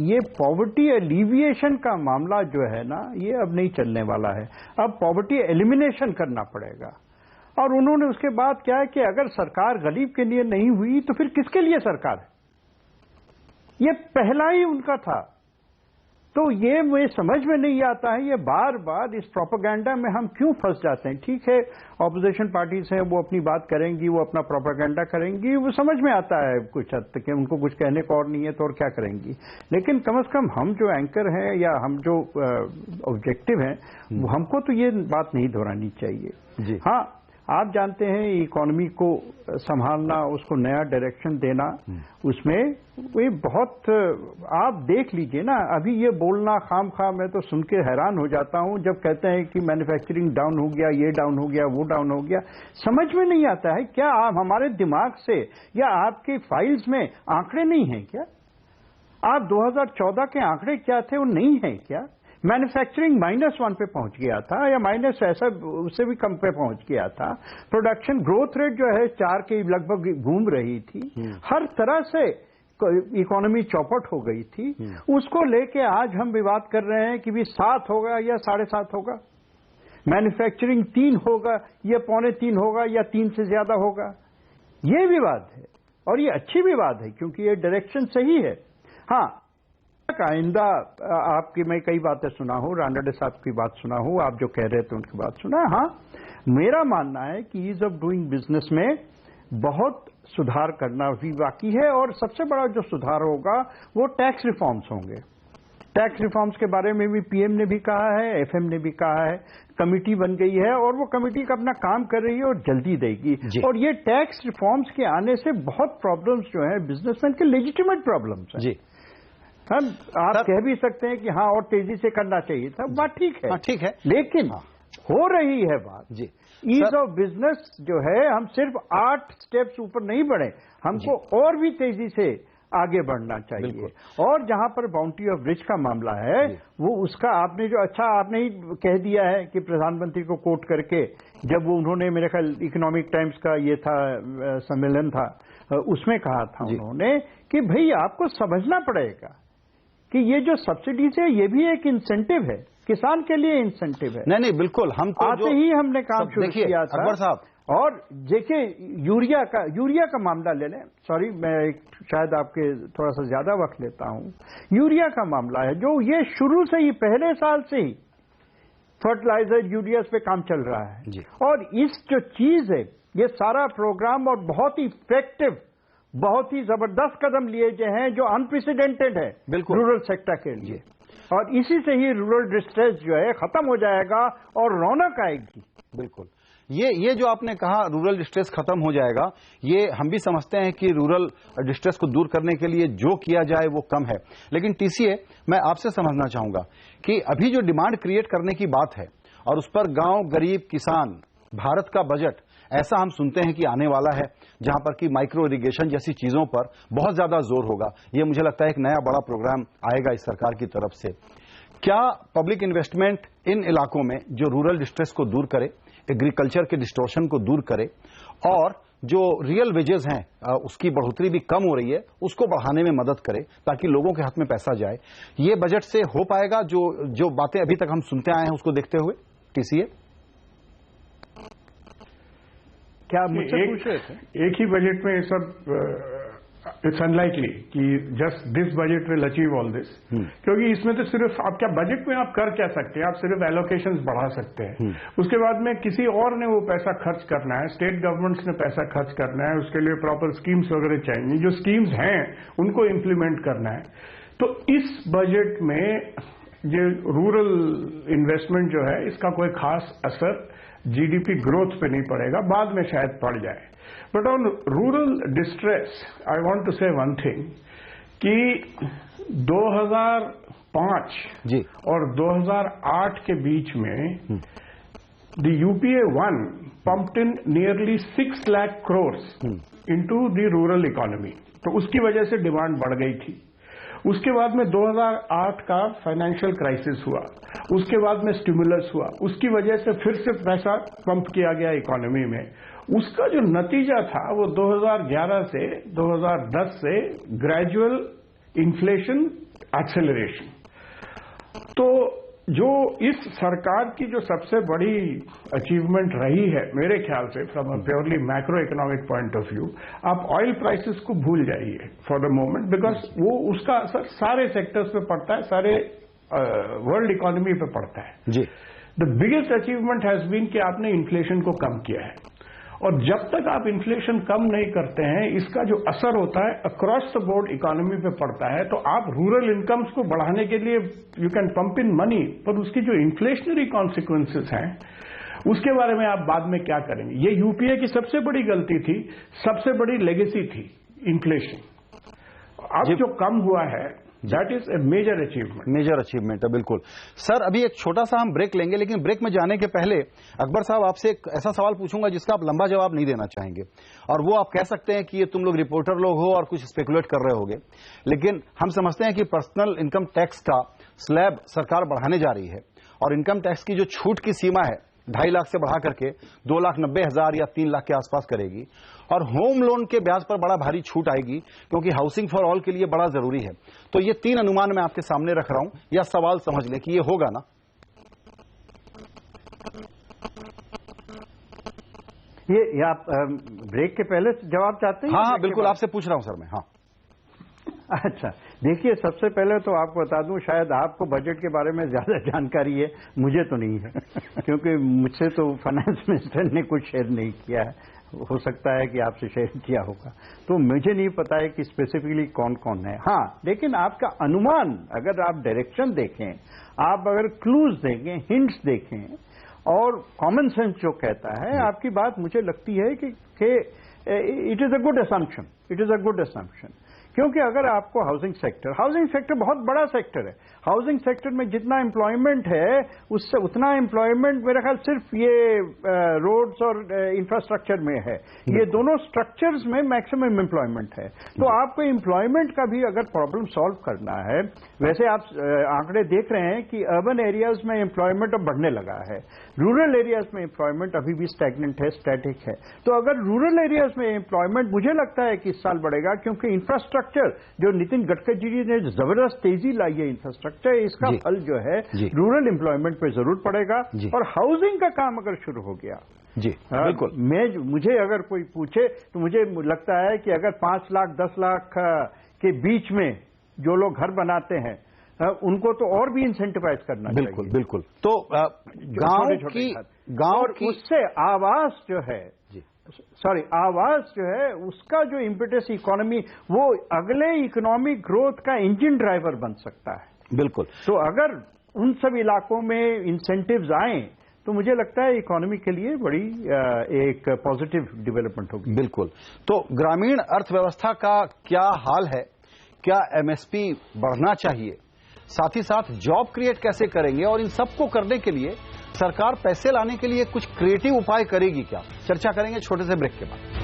ये पॉवर्टी एलिविएशन का मामला जो है ना, ये अब नहीं चलने वाला है, अब पॉवर्टी एलिमिनेशन करना पड़ेगा। और उन्होंने उसके बाद क्या है कि अगर सरकार गरीब के लिए नहीं हुई तो फिर किसके लिए सरकार है? ये पहला ही उनका था। तो ये मुझे समझ में नहीं आता है, ये बार बार इस प्रोपेगेंडा में हम क्यों फंस जाते हैं। ठीक है, ऑपोजिशन पार्टीज हैं, वो अपनी बात करेंगी, वो अपना प्रोपेगेंडा करेंगी, वो समझ में आता है कुछ हद तक, उनको कुछ कहने को और नहीं है तो और क्या करेंगी। लेकिन कम से कम हम जो एंकर हैं या हम जो ऑब्जेक्टिव हैं, हमको तो ये बात नहीं दोहरानी चाहिए जी। हाँ, आप जानते हैं इकोनॉमी को संभालना, उसको नया डायरेक्शन देना, उसमें ये बहुत, आप देख लीजिए ना, अभी ये बोलना खाम मैं तो सुन के हैरान हो जाता हूं जब कहते हैं कि मैन्युफैक्चरिंग डाउन हो गया, ये डाउन हो गया, वो डाउन हो गया। समझ में नहीं आता है, क्या आप हमारे दिमाग से या आपकी फाइल्स में आंकड़े नहीं हैं क्या? आप 2014 के आंकड़े क्या थे वो नहीं है क्या? मैन्युफैक्चरिंग -1 पे पहुंच गया था या माइनस ऐसा उससे भी कम पे पहुंच गया था। प्रोडक्शन ग्रोथ रेट जो है 4 के लगभग घूम रही थी। हर तरह से इकोनॉमी चौपट हो गई थी। उसको लेके आज हम विवाद कर रहे हैं कि भी 7 होगा या 7.5 होगा, मैन्युफैक्चरिंग 3 होगा या 2.25 होगा या 3 से ज्यादा होगा। ये विवाद है और ये अच्छी विवाद है क्योंकि ये डायरेक्शन सही है। हाँ, आइंदा आपकी मैं कई बातें सुना हूं, रानडे साहब की बात सुना हूं, आप जो कह रहे थे उनकी बात सुना। हाँ, मेरा मानना है कि ईज ऑफ डूइंग बिजनेस में बहुत सुधार करना भी बाकी है और सबसे बड़ा जो सुधार होगा वो टैक्स रिफॉर्म्स होंगे। टैक्स रिफॉर्म्स के बारे में भी पीएम ने भी कहा है, एफएम ने भी कहा है, कमेटी बन गई है और वो कमेटी का अपना काम कर रही है और जल्दी देगी। और ये टैक्स रिफॉर्म्स के आने से बहुत प्रॉब्लम्स जो है बिजनेसमैन के लेजिटिमेट प्रॉब्लम्स हैं जी। हम आप कह भी सकते हैं कि हाँ और तेजी से करना चाहिए था, बात ठीक है, ठीक है, लेकिन हो रही है बात जी। ईज ऑफ बिजनेस जो है, हम सिर्फ 8 स्टेप्स ऊपर नहीं बढ़े, हमको और भी तेजी से आगे बढ़ना चाहिए। और जहां पर बाउंड्री ऑफ रिच का मामला है, वो उसका आपने जो आपने ही कह दिया है कि प्रधानमंत्री को कोट करके, जब वो उन्होंने मेरे ख्याल इकोनॉमिक टाइम्स का ये था सम्मेलन था, उसमें कहा था उन्होंने कि भाई आपको समझना पड़ेगा कि ये जो सब्सिडीज है ये भी एक इंसेंटिव है, किसान के लिए इंसेंटिव है। नहीं बिल्कुल, हम तो आते ही हमने काम शुरू किया था। अकबर साहब, और देखिए यूरिया का मामला ले लें, सॉरी मैं शायद आपके थोड़ा सा ज्यादा वक्त लेता हूं। यूरिया का मामला है जो ये शुरू से ही, पहले साल से ही फर्टिलाइजर यूरिया पे काम चल रहा है जी। और इस जो चीज है, ये सारा प्रोग्राम और बहुत ही इफेक्टिव, बहुत ही जबरदस्त कदम लिए गए हैं जो अनप्रेसिडेंटेड है रूरल सेक्टर के लिए। और इसी से ही रूरल डिस्ट्रेस जो है खत्म हो जाएगा और रौनक आएगी। बिल्कुल, ये जो आपने कहा रूरल डिस्ट्रेस खत्म हो जाएगा, ये हम भी समझते हैं कि रूरल डिस्ट्रेस को दूर करने के लिए जो किया जाए वो कम है। लेकिन टीसीए, मैं आपसे समझना चाहूंगा कि अभी जो डिमांड क्रिएट करने की बात है और उस पर गांव, गरीब, किसान, भारत का बजट, ऐसा हम सुनते हैं कि आने वाला है जहां पर कि माइक्रो इरिगेशन जैसी चीजों पर बहुत ज्यादा जोर होगा। ये मुझे लगता है एक नया बड़ा प्रोग्राम आएगा इस सरकार की तरफ से। क्या पब्लिक इन्वेस्टमेंट इन इलाकों में जो रूरल डिस्ट्रेस को दूर करे, एग्रीकल्चर के डिस्टोर्शन को दूर करे और जो रियल वेजेस हैं उसकी बढ़ोतरी भी कम हो रही है उसको बढ़ाने में मदद करे ताकि लोगों के हाथ में पैसा जाए, ये बजट से हो पाएगा? जो बातें अभी तक हम सुनते आए हैं उसको देखते हुए टीसीए क्या मुझसे पूछ रहे थे? एक ही बजट में ये सब इट्स अनलाइकली कि just this budget will achieve all this, क्योंकि इसमें तो सिर्फ आप क्या बजट में आप कर क्या सकते हैं? आप सिर्फ एलोकेशंस बढ़ा सकते हैं। उसके बाद में किसी और ने वो पैसा खर्च करना है, स्टेट गवर्नमेंट्स ने पैसा खर्च करना है, उसके लिए प्रॉपर स्कीम्स वगैरह चाहिए, जो स्कीम्स हैं उनको इम्प्लीमेंट करना है। तो इस बजट में ये रूरल इन्वेस्टमेंट जो है इसका कोई खास असर जीडीपी ग्रोथ पे नहीं पड़ेगा, बाद में शायद पड़ जाए। But on rural distress I want to say one thing कि 2005 जी और 2008 के बीच में the UPA 1 pumped in nearly 6 lakh crores into the rural economy, तो उसकी वजह से डिमांड बढ़ गई थी। उसके बाद में 2008 का फाइनेंशियल क्राइसिस हुआ, उसके बाद में स्टिमुलस हुआ, उसकी वजह से फिर से पैसा पंप किया गया इकोनॉमी में। उसका जो नतीजा था वो 2011 से 2010 से ग्रेजुअल इन्फ्लेशन एक्सेलरेशन। तो जो इस सरकार की जो सबसे बड़ी अचीवमेंट रही है मेरे ख्याल से from a purely macro economic point of view, आप ऑयल प्राइसेस को भूल जाइए फॉर द मोमेंट, बिकॉज वो उसका असर सारे सेक्टर्स पे पड़ता है, सारे वर्ल्ड इकोनॉमी पे पड़ता है जी। The biggest achievement has been कि आपने इन्फ्लेशन को कम किया है, और जब तक आप इन्फ्लेशन कम नहीं करते हैं इसका जो असर होता है अक्रॉस द बोर्ड इकोनॉमी पे पड़ता है। तो आप रूरल इनकम्स को बढ़ाने के लिए you can pump in money, पर उसकी जो इन्फ्लेशनरी कॉन्सिक्वेंसेस हैं उसके बारे में आप बाद में क्या करेंगे? ये यूपीए की सबसे बड़ी गलती थी, सबसे बड़ी लेगेसी थी इन्फ्लेशन। अब जो कम हुआ है that is a major achievement. Major achievement है, बिल्कुल। सर अभी एक छोटा सा हम ब्रेक लेंगे, लेकिन ब्रेक में जाने के पहले अकबर साहब आपसे एक ऐसा सवाल पूछूंगा जिसका आप लंबा जवाब नहीं देना चाहेंगे, और वो आप कह सकते हैं कि ये तुम लोग रिपोर्टर लोग हो और कुछ स्पेकुलेट कर रहे होगे, लेकिन हम समझते हैं कि पर्सनल इनकम टैक्स का स्लैब सरकार बढ़ाने जा रही है और इनकम टैक्स की जो छूट की सीमा है 2.5 लाख से बढ़ा करके 2,90,000 या 3 लाख के आसपास करेगी, और होम लोन के ब्याज पर बड़ा भारी छूट आएगी क्योंकि हाउसिंग फॉर ऑल के लिए बड़ा जरूरी है। तो ये 3 अनुमान मैं आपके सामने रख रहा हूं, या सवाल समझ लें कि ये होगा ना? ये आप ब्रेक के पहले जवाब चाहते हैं? हाँ बिल्कुल, आपसे पूछ रहा हूं सर मैं। हाँ अच्छा, देखिए सबसे पहले तो आपको बता दूं, शायद आपको बजट के बारे में ज्यादा जानकारी है, मुझे तो नहीं है क्योंकि मुझसे तो फाइनेंस मिनिस्टर ने कुछ शेयर नहीं किया है, हो सकता है कि आपसे शेयर किया होगा, तो मुझे नहीं पता है कि स्पेसिफिकली कौन कौन है। हाँ, लेकिन आपका अनुमान, अगर आप डायरेक्शन देखें, आप अगर क्लूज देखें, हिंट्स देखें, और कॉमन सेंस जो कहता है, आपकी बात मुझे लगती है कि it is a good assumption, it is a good assumption. क्योंकि अगर आपको हाउसिंग सेक्टर बहुत बड़ा सेक्टर है, हाउसिंग सेक्टर में जितना एम्प्लॉयमेंट है उससे उतना एम्प्लॉयमेंट मेरा ख्याल सिर्फ ये रोड्स और इंफ्रास्ट्रक्चर में है, ये दोनों स्ट्रक्चर्स में मैक्सिमम एम्प्लॉयमेंट है। तो आपको एम्प्लॉयमेंट का भी अगर प्रॉब्लम सॉल्व करना है, वैसे आप आंकड़े देख रहे हैं कि अर्बन एरियाज में एम्प्लॉयमेंट अब बढ़ने लगा है, रूरल एरियाज में एम्प्लॉयमेंट अभी भी स्टैग्नेंट है, स्टैटिक है। तो अगर रूरल एरियाज में एम्प्लॉयमेंट मुझे लगता है कि इस साल बढ़ेगा, क्योंकि इंफ्रास्ट्रक्चर जो नितिन गडकरी जी ने जबरदस्त तेजी लाई है इंफ्रास्ट्रक्चर, इसका फल जो है रूरल एम्प्लॉयमेंट पे जरूर पड़ेगा। और हाउसिंग का काम अगर शुरू हो गया जी बिल्कुल, मुझे अगर कोई पूछे तो मुझे लगता है कि अगर 5 लाख 10 लाख के बीच में जो लोग घर बनाते हैं उनको तो और भी इंसेंटिवाइज करना चाहिए। बिल्कुल बिल्कुल। तो गांव की उससे आवास जो है, आवास जो है उसका जो इम्पेटस इकोनॉमी, वो अगले इकोनॉमिक ग्रोथ का इंजन ड्राइवर बन सकता है। बिल्कुल। तो अगर उन सब इलाकों में इंसेंटिव्स आए तो मुझे लगता है इकोनॉमी के लिए बड़ी एक पॉजिटिव डेवलपमेंट होगी। बिल्कुल। तो ग्रामीण अर्थव्यवस्था का क्या हाल है? क्या एमएसपी बढ़ना चाहिए? साथ ही साथ जॉब क्रिएट कैसे करेंगे? और इन सबको करने के लिए सरकार पैसे लाने के लिए कुछ क्रिएटिव उपाय करेगी क्या? चर्चा करेंगे छोटे से ब्रेक के बाद।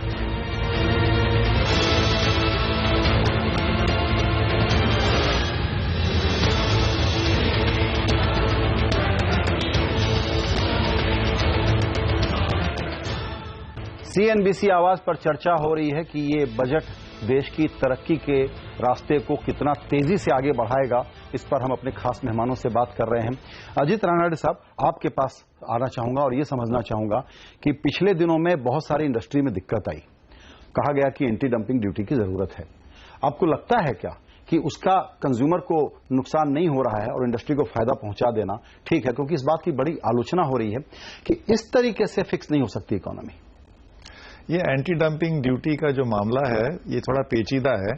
सीएनबीसी आवाज पर चर्चा हो रही है कि ये बजट देश की तरक्की के रास्ते को कितना तेजी से आगे बढ़ाएगा। इस पर हम अपने खास मेहमानों से बात कर रहे हैं। अजीत रानडे साहब, आपके पास आना चाहूंगा और ये समझना चाहूंगा कि पिछले दिनों में बहुत सारी इंडस्ट्री में दिक्कत आई, कहा गया कि एंटी डंपिंग ड्यूटी की जरूरत है। आपको लगता है क्या कि उसका कंज्यूमर को नुकसान नहीं हो रहा है और इंडस्ट्री को फायदा पहुंचा देना ठीक है? क्योंकि इस बात की बड़ी आलोचना हो रही है कि इस तरीके से फिक्स नहीं हो सकती इकोनॉमी। ये एंटी डंपिंग ड्यूटी का जो मामला है ये थोड़ा पेचीदा है,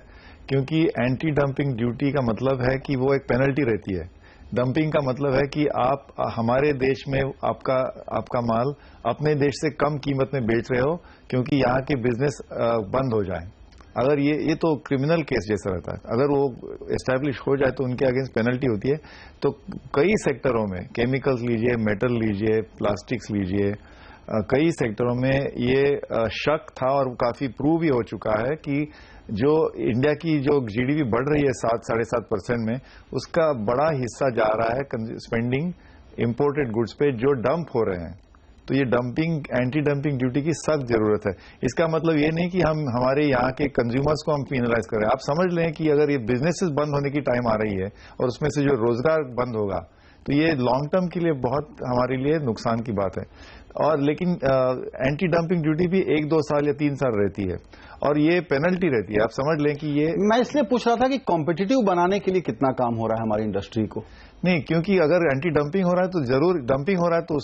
क्योंकि एंटी डंपिंग ड्यूटी का मतलब है कि वो एक पेनल्टी रहती है। डंपिंग का मतलब है कि आप हमारे देश में आपका माल अपने देश से कम कीमत में बेच रहे हो क्योंकि यहाँ के बिजनेस बंद हो जाए। अगर ये तो क्रिमिनल केस जैसा रहता है। अगर वो एस्टैब्लिश हो जाए तो उनके अगेंस्ट पेनल्टी होती है। तो कई सेक्टरों में, केमिकल्स लीजिए, मेटल लीजिए, प्लास्टिक्स लीजिए, कई सेक्टरों में ये शक था और काफी प्रूव भी हो चुका है कि जो इंडिया की जो जीडीपी बढ़ रही है 7-7.5% में, उसका बड़ा हिस्सा जा रहा है स्पेंडिंग इंपोर्टेड गुड्स पे जो डंप हो रहे हैं। तो ये डंपिंग, एंटी डंपिंग ड्यूटी की सख्त जरूरत है। इसका मतलब ये नहीं कि हम हमारे यहाँ के कंज्यूमर्स को हम पीनलाइज कर रहे हैं। आप समझ लें कि अगर ये बिजनेसेस बंद होने की टाइम आ रही है और उसमें से जो रोजगार बंद होगा, तो ये लॉन्ग टर्म के लिए बहुत हमारे लिए नुकसान की बात है। और लेकिन एंटी डंपिंग ड्यूटी भी 1-2 साल या 3 साल रहती है और ये पेनल्टी रहती है। आप समझ लें कि ये, मैं इसलिए पूछ रहा था कि कॉम्पिटिटिव बनाने के लिए कितना काम हो रहा है हमारी इंडस्ट्री को। नहीं, क्योंकि अगर एंटी डंपिंग हो रहा है तो जरूर डंपिंग हो रहा है तो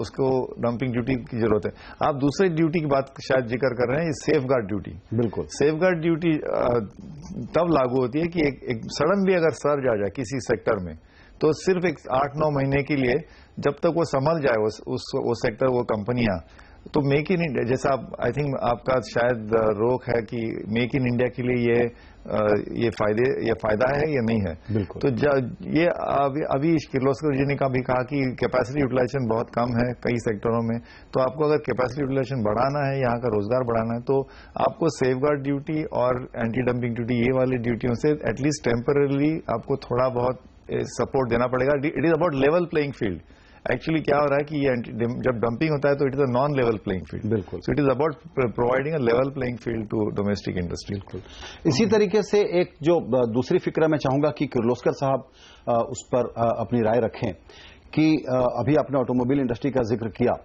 उसको डंपिंग ड्यूटी की जरूरत है। आप दूसरे ड्यूटी की बात शायद जिक्र कर रहे हैं, सेफ गार्ड ड्यूटी। बिल्कुल, सेफ गार्ड ड्यूटी तब लागू होती है कि एक सडनली अगर सर्ज आ जाए किसी सेक्टर में, तो सिर्फ एक 8-9 महीने के लिए, जब तक वो संभल जाए वो सेक्टर, वो कंपनियां, तो मेक इन इंडिया जैसा आई थिंक आपका शायद रोक है कि मेक इन इंडिया के लिए ये फायदा है या नहीं है। बिल्कुल। तो ये अभी किर्लोस्कर जी ने भी कहा कि कैपेसिटी यूटिलाइजेशन बहुत कम है कई सेक्टरों में। तो आपको अगर कैपेसिटी यूटिलाइजेशन बढ़ाना है, यहाँ का रोजगार बढ़ाना है, तो आपको सेफ गार्ड ड्यूटी और एंटी डंपिंग ड्यूटी, ये वाली ड्यूटियों से एटलीस्ट टेम्पररी आपको थोड़ा बहुत सपोर्ट देना पड़ेगा। It is about level playing field. Actually क्या हो रहा है कि ये जब डंपिंग होता है तो it is a non level playing field. बिल्कुल। So it is about providing a level playing field to domestic industry. बिल्कुल। इसी तरीके से एक जो दूसरी फिक्र मैं चाहूंगा कि किर्लोस्कर साहब उस पर अपनी राय रखें कि अभी आपने ऑटोमोबाइल इंडस्ट्री का जिक्र किया,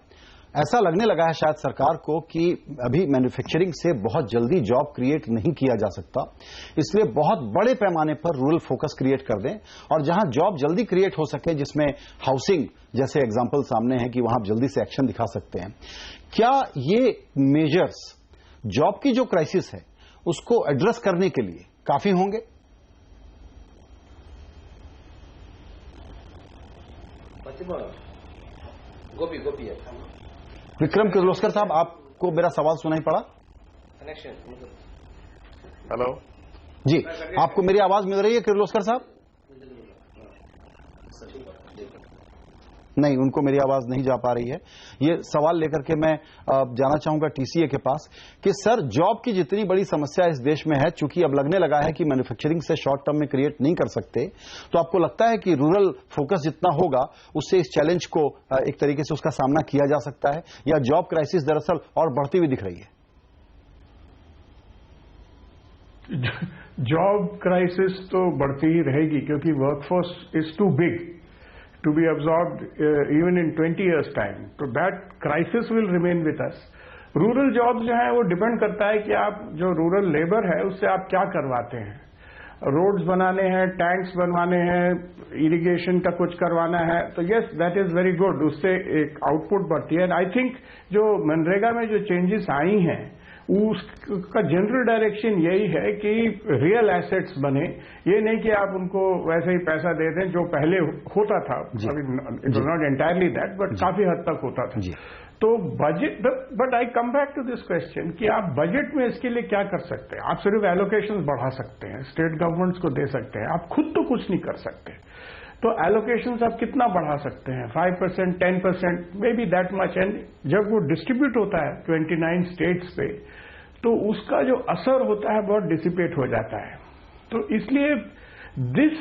ऐसा लगने लगा है शायद सरकार को कि अभी मैन्युफैक्चरिंग से बहुत जल्दी जॉब क्रिएट नहीं किया जा सकता, इसलिए बहुत बड़े पैमाने पर रूरल फोकस क्रिएट कर दें और जहां जॉब जल्दी क्रिएट हो सके, जिसमें हाउसिंग जैसे एग्जांपल सामने है कि वहां आप जल्दी से एक्शन दिखा सकते हैं। क्या ये मेजर्स जॉब की जो क्राइसिस है उसको एड्रेस करने के लिए काफी होंगे? गोपी विक्रम किर्लोस्कर साहब, आपको मेरा सवाल सुनाई पड़ा? हेलो जी, आपको मेरी आवाज मिल रही है किर्लोस्कर साहब? नहीं, उनको मेरी आवाज नहीं जा पा रही है। ये सवाल लेकर के मैं जाना चाहूंगा टीसीए के पास कि सर, जॉब की जितनी बड़ी समस्या इस देश में है, चूंकि अब लगने लगा है कि मैन्युफैक्चरिंग से शॉर्ट टर्म में क्रिएट नहीं कर सकते, तो आपको लगता है कि रूरल फोकस जितना होगा उससे इस चैलेंज को एक तरीके से उसका सामना किया जा सकता है, या जॉब क्राइसिस दरअसल और बढ़ती हुई दिख रही है? जॉब क्राइसिस तो बढ़ती ही रहेगी क्योंकि workforce is too big to be absorbed even in 20 years time. So that crisis will remain with us. Rural jobs जो है वो डिपेंड करता है कि आप जो रूरल लेबर है उससे आप क्या करवाते हैं। रोड्स बनाने हैं, टैंक्स बनवाने हैं, इरिगेशन का कुछ करवाना है, तो yes that is very good, उससे एक आउटपुट बढ़ती है। आई थिंक जो मनरेगा में जो चेंजेस आई हैं उसका जनरल डायरेक्शन यही है कि रियल एसेट्स बने, ये नहीं कि आप उनको वैसे ही पैसा दे दें जो पहले होता था। अभी it was not entirely that, but काफी हद तक होता था। तो budget, but I come back to this question कि आप बजट में इसके लिए क्या कर सकते हैं? आप सिर्फ एलोकेशन बढ़ा सकते हैं, स्टेट गवर्नमेंट्स को दे सकते हैं, आप खुद तो कुछ नहीं कर सकते। तो एलोकेशंस आप कितना बढ़ा सकते हैं? 5%, 10%, may be that much. And जब वो डिस्ट्रीब्यूट होता है 29 स्टेट्स पे, तो उसका जो असर होता है बहुत डिसिपेट हो जाता है। तो इसलिए दिस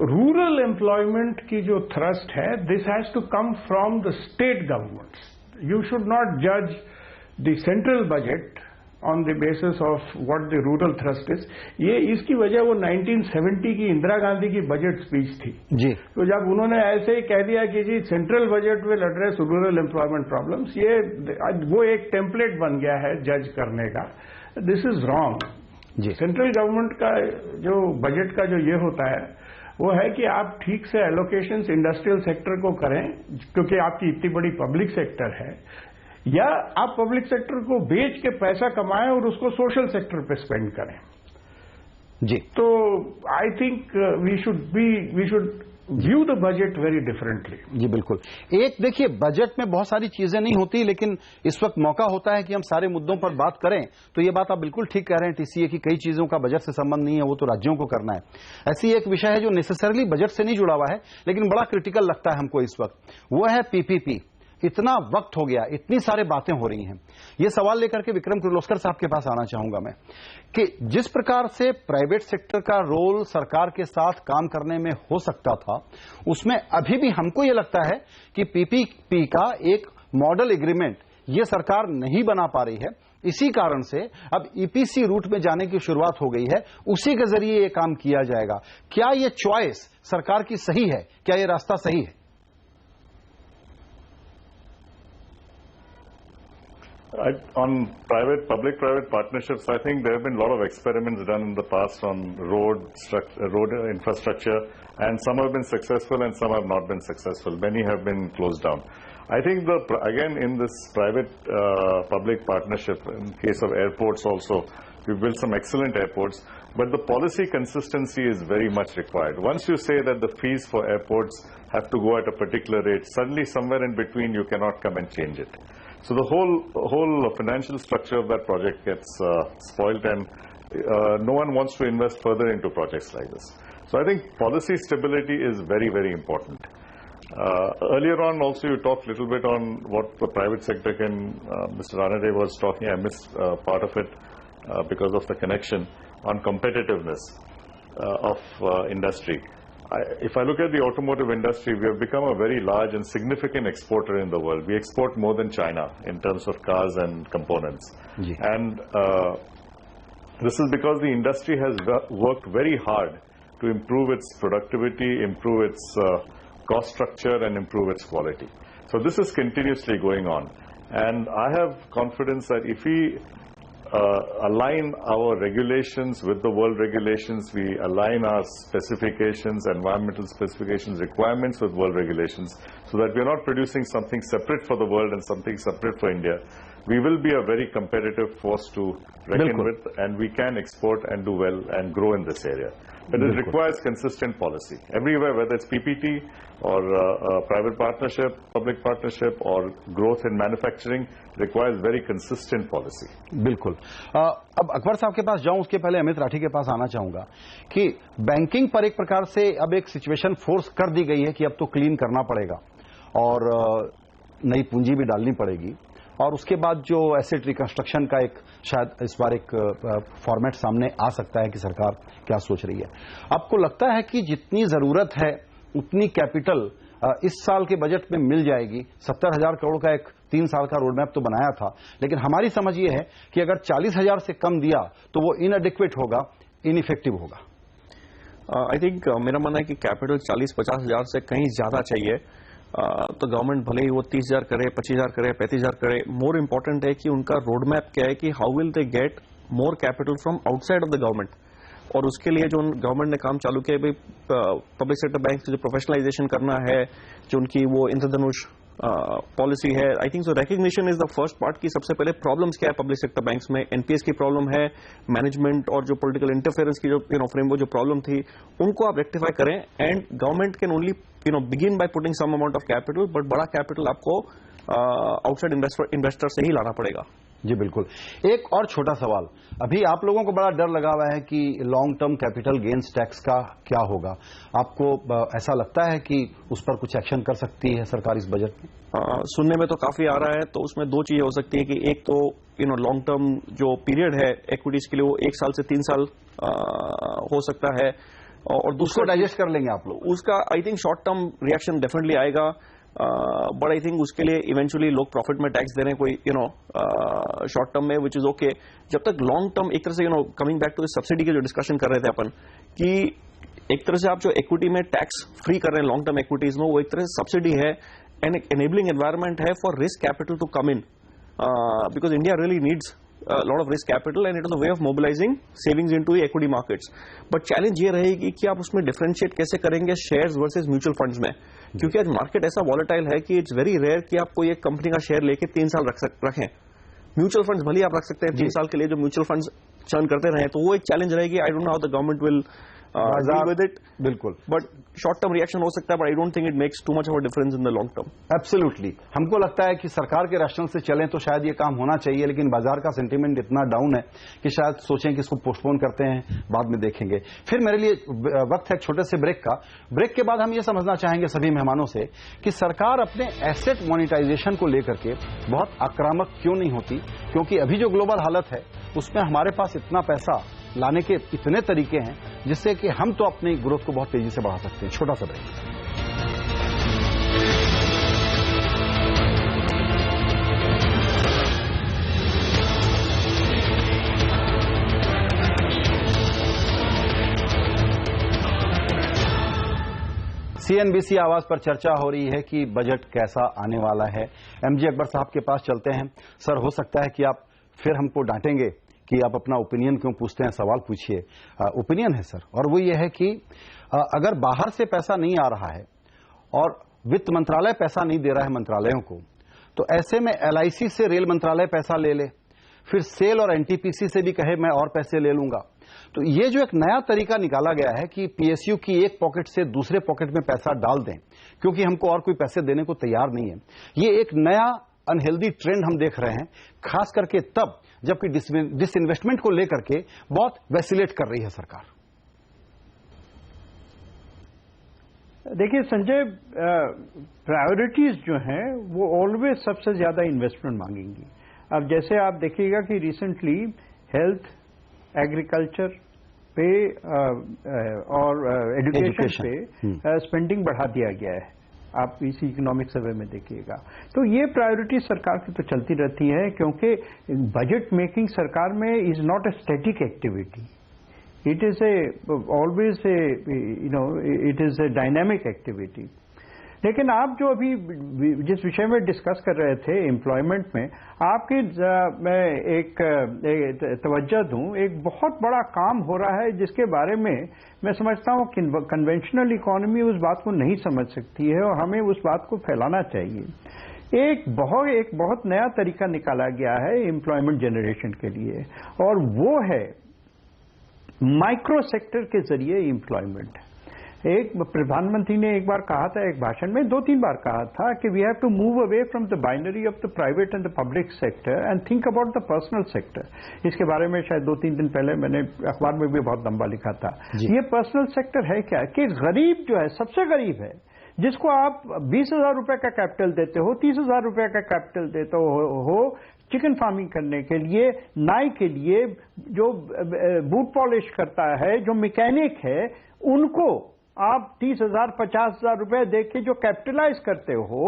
रूरल एम्प्लॉयमेंट की जो थ्रस्ट है, this has to come from the state governments. You should not जज the central budget on the basis of what the rural thrust is, ये इसकी वजह वो 1970 की इंदिरा गांधी की बजट स्पीच थी जी। तो जब उन्होंने ऐसे ही कह दिया कि जी central budget will address rural employment problems, ये वो एक टेम्पलेट बन गया है जज करने का। This is wrong ji. Central government का जो बजट का जो ये होता है वो है कि आप ठीक से एलोकेशंस इंडस्ट्रियल सेक्टर को करें, क्योंकि आपकी इतनी बड़ी पब्लिक सेक्टर है, या आप पब्लिक सेक्टर को बेच के पैसा कमाएं और उसको सोशल सेक्टर पे स्पेंड करें जी। तो I think we should view the budget very differently. जी बिल्कुल। एक देखिए, बजट में बहुत सारी चीजें नहीं होती, लेकिन इस वक्त मौका होता है कि हम सारे मुद्दों पर बात करें। तो ये बात आप बिल्कुल ठीक कह रहे हैं टीसीए की, कई चीजों का बजट से संबंध नहीं है, वो तो राज्यों को करना है। ऐसी एक विषय है जो नेसेसरली बजट से नहीं जुड़ा हुआ है, लेकिन बड़ा क्रिटिकल लगता है हमको इस वक्त, वो है पीपीपी। इतना वक्त हो गया, इतनी सारे बातें हो रही हैं। ये सवाल लेकर के विक्रम किर्लोस्कर साहब के पास आना चाहूंगा मैं कि जिस प्रकार से प्राइवेट सेक्टर का रोल सरकार के साथ काम करने में हो सकता था, उसमें अभी भी हमको ये लगता है कि पीपीपी का एक मॉडल एग्रीमेंट ये सरकार नहीं बना पा रही है। इसी कारण से अब ईपीसी रूट में जाने की शुरुआत हो गई है, उसी के जरिए ये काम किया जाएगा। क्या ये चॉइस सरकार की सही है? क्या ये रास्ता सही है? On public-private partnerships, I think there have been a lot of experiments done in the past on road infrastructure, and some have been successful and some have not been successful. Many have been closed down. I think again in this private-public partnership, in case of airports also, we've built some excellent airports, but the policy consistency is very much required. Once you say that the fees for airports have to go at a particular rate, suddenly somewhere in between you cannot come and change it. So the whole financial structure of that project gets spoiled, and no one wants to invest further into projects like this. So I think policy stability is very, very important. Earlier on also you talked a little bit on what the private sector can, Mr. Ranade was talking, I missed part of it because of the connection on competitiveness of industry. If I look at the automotive industry, we have become a very large and significant exporter in the world. We export more than China in terms of cars and components. Yeah. And this is because the industry has worked very hard to improve its productivity, improve its cost structure, and improve its quality. So this is continuously going on. And I have confidence that if we align our regulations with the world regulations, we align our specifications, environmental specifications, requirements with world regulations, so that we are not producing something separate for the world and something separate for India. We will be a very competitive force to reckon with, and we can export and do well and grow in this area. But it requires consistent policy everywhere, whether it's PPP or private partnership, public partnership, or growth in manufacturing, requires very consistent policy. बिल्कुल। अब अकबर साहब के पास जाऊं, उसके पहले अमित राठी के पास आना चाहूंगा कि बैंकिंग पर एक प्रकार से अब एक सिचुएशन फोर्स कर दी गई है कि अब तो क्लीन करना पड़ेगा और नई पूंजी भी डालनी पड़ेगी, और उसके बाद जो एसेट रिकंस्ट्रक्शन का एक शायद इस बार एक फॉर्मेट सामने आ सकता है कि सरकार क्या सोच रही है। आपको लगता है कि जितनी जरूरत है उतनी कैपिटल इस साल के बजट में मिल जाएगी? 70,000 करोड़ का एक 3 साल का रोड मैप तो बनाया था, लेकिन हमारी समझ ये है कि अगर 40,000 से कम दिया तो वो इनएडिक्वेट होगा, इनइफेक्टिव होगा। आई थिंक मेरा मानना है कि कैपिटल 40-50 हजार से कहीं ज्यादा चाहिए। तो गवर्नमेंट भले ही वो 30,000 करे, 25,000 करे, 35,000 करे, मोर इंपॉर्टेंट है कि उनका रोड मैप क्या है कि how will they get more capital from outside of the government. और उसके लिए जो गवर्नमेंट ने काम चालू किया, पब्लिक सेक्टर बैंक से जो प्रोफेशनलाइजेशन करना है, जो उनकी वो इंद्रधनुष पॉलिसी है, I think so recognition is the first part की सबसे पहले प्रॉब्लम्स क्या है पब्लिक सेक्टर बैंक्स में। एनपीएस की प्रॉब्लम है, मैनेजमेंट और जो पॉलिटिकल इंटरफेरेंस की जो फ्रेमवर्क जो प्रॉब्लम थी, उनको आप रेक्टिफाई करें। And government can only begin by putting some amount of capital, but बड़ा कैपिटल आपको आउटसाइड इन्वेस्टर से ही लाना पड़ेगा। जी बिल्कुल। एक और छोटा सवाल, अभी आप लोगों को बड़ा डर लगा हुआ है कि long term capital gains tax का क्या होगा। आपको ऐसा लगता है कि उस पर कुछ एक्शन कर सकती है सरकार इस बजट में? सुनने में तो काफी आ रहा है। तो उसमें दो चीजें हो सकती है कि एक तो लॉन्ग टर्म जो पीरियड है एक्विटीज के लिए वो 1 साल से 3 साल हो सकता है, और दूसरा डाइजेस्ट कर लेंगे आप लोग। उसका I think short term reaction definitely आएगा। बट आई थिंक उसके लिए इवेंचुअली लोग प्रॉफिट में टैक्स दे रहे हैं कोई शॉर्ट टर्म में, विच इज ओके। जब तक लॉन्ग टर्म एक तरह से कमिंग बैक टू सब्सिडी के जो डिस्कशन कर रहे थे अपन कि एक तरह से आप जो इक्विटी में टैक्स फ्री कर रहे हैं लॉन्ग टर्म इक्विटीज में, वो एक तरह से सब्सिडी है एंड एनेबलिंग एनवायरमेंट है for risk capital to come in, because India really needs lot of risk capital and it is a way of mobilizing savings into equity markets. But challenge ये रहेगी कि आप उसमें differentiate कैसे करेंगे shares versus mutual funds में, क्योंकि आज market ऐसा volatile है कि it's very rare कि आप कोई एक कंपनी का शेयर लेके 3 साल रखें। म्यूचुअल फंड्स भले आप रख सकते हैं 3 साल के लिए, जो म्यूचुअल फंड्स चर्न करते रहे, तो वो एक चैलेंज रहेगी। I don't know how the government will deal with it, बिल्कुल, बट शॉर्ट टर्म रिएक्शन हो सकता है, but I don't think it makes too much of a difference in the long term. Absolutely, हमको लगता है कि सरकार के रैशनल से चलें तो शायद ये काम होना चाहिए, लेकिन बाजार का सेंटीमेंट इतना डाउन है कि शायद सोचें कि इसको पोस्टपोन करते हैं, बाद में देखेंगे। फिर मेरे लिए वक्त है एक छोटे से ब्रेक का। ब्रेक के बाद हम ये समझना चाहेंगे सभी मेहमानों से कि सरकार अपने एसेट मोनेटाइजेशन को लेकर के बहुत आक्रामक क्यों नहीं होती, क्योंकि अभी जो ग्लोबल हालत है उसमें हमारे पास इतना पैसा लाने के इतने तरीके हैं जिससे कि हम तो अपनी ग्रोथ को बहुत तेजी से बढ़ा सकते हैं। छोटा सा ब्रेक। CNBC आवाज पर चर्चा हो रही है कि बजट कैसा आने वाला है। MG अकबर साहब के पास चलते हैं। सर, हो सकता है कि आप फिर हमको डांटेंगे कि आप अपना ओपिनियन क्यों पूछते हैं, सवाल पूछिए। ओपिनियन है सर, और वो ये है कि अगर बाहर से पैसा नहीं आ रहा है और वित्त मंत्रालय पैसा नहीं दे रहा है मंत्रालयों को, तो ऐसे में LIC से रेल मंत्रालय पैसा ले ले, फिर सेल और NTPC से भी कहे मैं और पैसे ले लूंगा। तो ये जो एक नया तरीका निकाला गया है कि PSU की एक पॉकेट से दूसरे पॉकेट में पैसा डाल दें क्योंकि हमको और कोई पैसे देने को तैयार नहीं है, ये एक नया अनहेल्दी ट्रेंड हम देख रहे हैं, खास करके तब जबकि डिसइन्वेस्टमेंट को लेकर के बहुत वैसिलेट कर रही है सरकार। देखिए संजय, प्रायोरिटीज जो हैं वो ऑलवेज सबसे ज्यादा इन्वेस्टमेंट मांगेंगी। अब जैसे आप देखिएगा कि रिसेंटली हेल्थ, एग्रीकल्चर पे और एजुकेशन पे स्पेंडिंग बढ़ा दिया गया है। आप इसी इकोनॉमिक सर्वे में देखिएगा, तो ये प्रायोरिटी सरकार की तो चलती रहती है, क्योंकि बजट मेकिंग सरकार में is not a static activity, it is always it is a dynamic activity. लेकिन आप जो अभी जिस विषय में डिस्कस कर रहे थे एम्प्लॉयमेंट में, आपकी मैं एक तवज्जो दूं, एक बहुत बड़ा काम हो रहा है जिसके बारे में मैं समझता हूं कि कन्वेंशनल इकोनॉमी उस बात को नहीं समझ सकती है और हमें उस बात को फैलाना चाहिए। एक बहुत नया तरीका निकाला गया है एम्प्लॉयमेंट जनरेशन के लिए, और वो है माइक्रो सेक्टर के जरिए एम्प्लॉयमेंट। एक प्रधानमंत्री ने एक बार कहा था, एक भाषण में 2-3 बार कहा था कि we have to move away from the binary of the private and the public sector and think about the personal sector. इसके बारे में शायद 2-3 दिन पहले मैंने अखबार में भी बहुत लंबा लिखा था। ये पर्सनल सेक्टर है क्या कि गरीब जो है, सबसे गरीब है, जिसको आप 20,000 रुपए का कैपिटल देते हो, 30,000 रुपए का कैपिटल देते हो चिकन फार्मिंग करने के लिए, नाई के लिए, जो बूट पॉलिश करता है, जो मैकेनिक है, उनको आप 30,000 50,000 रुपए देके जो कैपिटलाइज करते हो,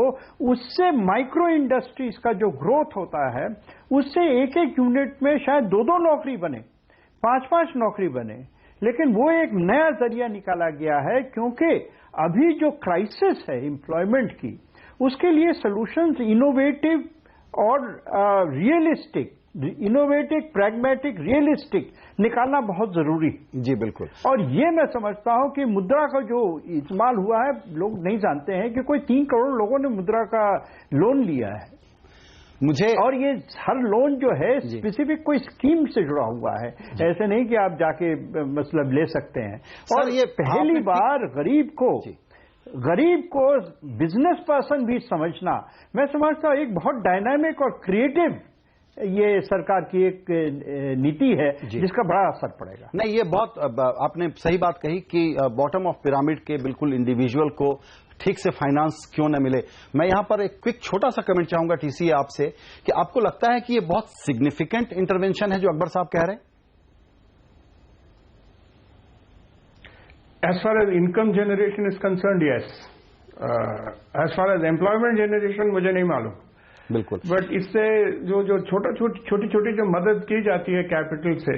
उससे माइक्रो इंडस्ट्रीज का जो ग्रोथ होता है, उससे एक यूनिट में शायद 2-2 नौकरी बने, 5-5 नौकरी बने। लेकिन वो एक नया जरिया निकाला गया है, क्योंकि अभी जो क्राइसिस है एम्प्लॉयमेंट की, उसके लिए सॉल्यूशंस इनोवेटिव और रियलिस्टिक, इनोवेटिव, प्रैग्मेटिक, रियलिस्टिक निकालना बहुत जरूरी। जी बिल्कुल। और ये मैं समझता हूं कि मुद्रा का जो इस्तेमाल हुआ है, लोग नहीं जानते हैं कि कोई 3 करोड़ लोगों ने मुद्रा का लोन लिया है मुझे, और ये हर लोन जो है स्पेसिफिक कोई स्कीम से जुड़ा हुआ है, ऐसे नहीं कि आप जाके मतलब ले सकते हैं। और ये पहली बार गरीब को बिजनेस पर्सन भी समझना, मैं समझता हूं एक बहुत डायनामिक और क्रिएटिव ये सरकार की एक नीति है जिसका बड़ा असर पड़ेगा। नहीं, ये बहुत आपने सही बात कही कि बॉटम ऑफ पिरामिड के बिल्कुल इंडिविजुअल को ठीक से फाइनेंस क्यों न मिले। मैं यहां पर एक क्विक छोटा सा कमेंट चाहूंगा टीसी आपसे कि आपको लगता है कि ये बहुत सिग्निफिकेंट इंटरवेंशन है जो अकबर साहब कह रहे हैं? As far as income generation is concerned, yes. As far as employment generation मुझे नहीं मालूम, बिल्कुल। बट इससे जो छोटी छोटी जो मदद की जाती है कैपिटल से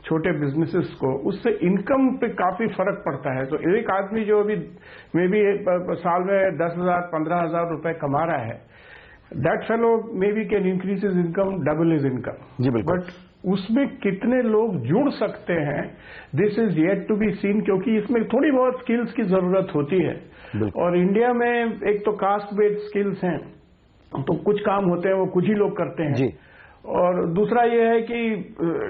छोटे बिजनेसेस को, उससे इनकम पे काफी फर्क पड़ता है। तो एक आदमी जो अभी मे बी साल में 10,000 15,000 रुपए कमा रहा है, that fellow may be can increase his income, double his income. जी बिल्कुल। बट उसमें कितने लोग जुड़ सकते हैं, this is yet to be seen, क्योंकि इसमें थोड़ी बहुत स्किल्स की जरूरत होती है। और इंडिया में एक तो कास्ट बेस्ड स्किल्स हैं, तो कुछ काम होते हैं वो कुछ ही लोग करते हैं जी। और दूसरा ये है कि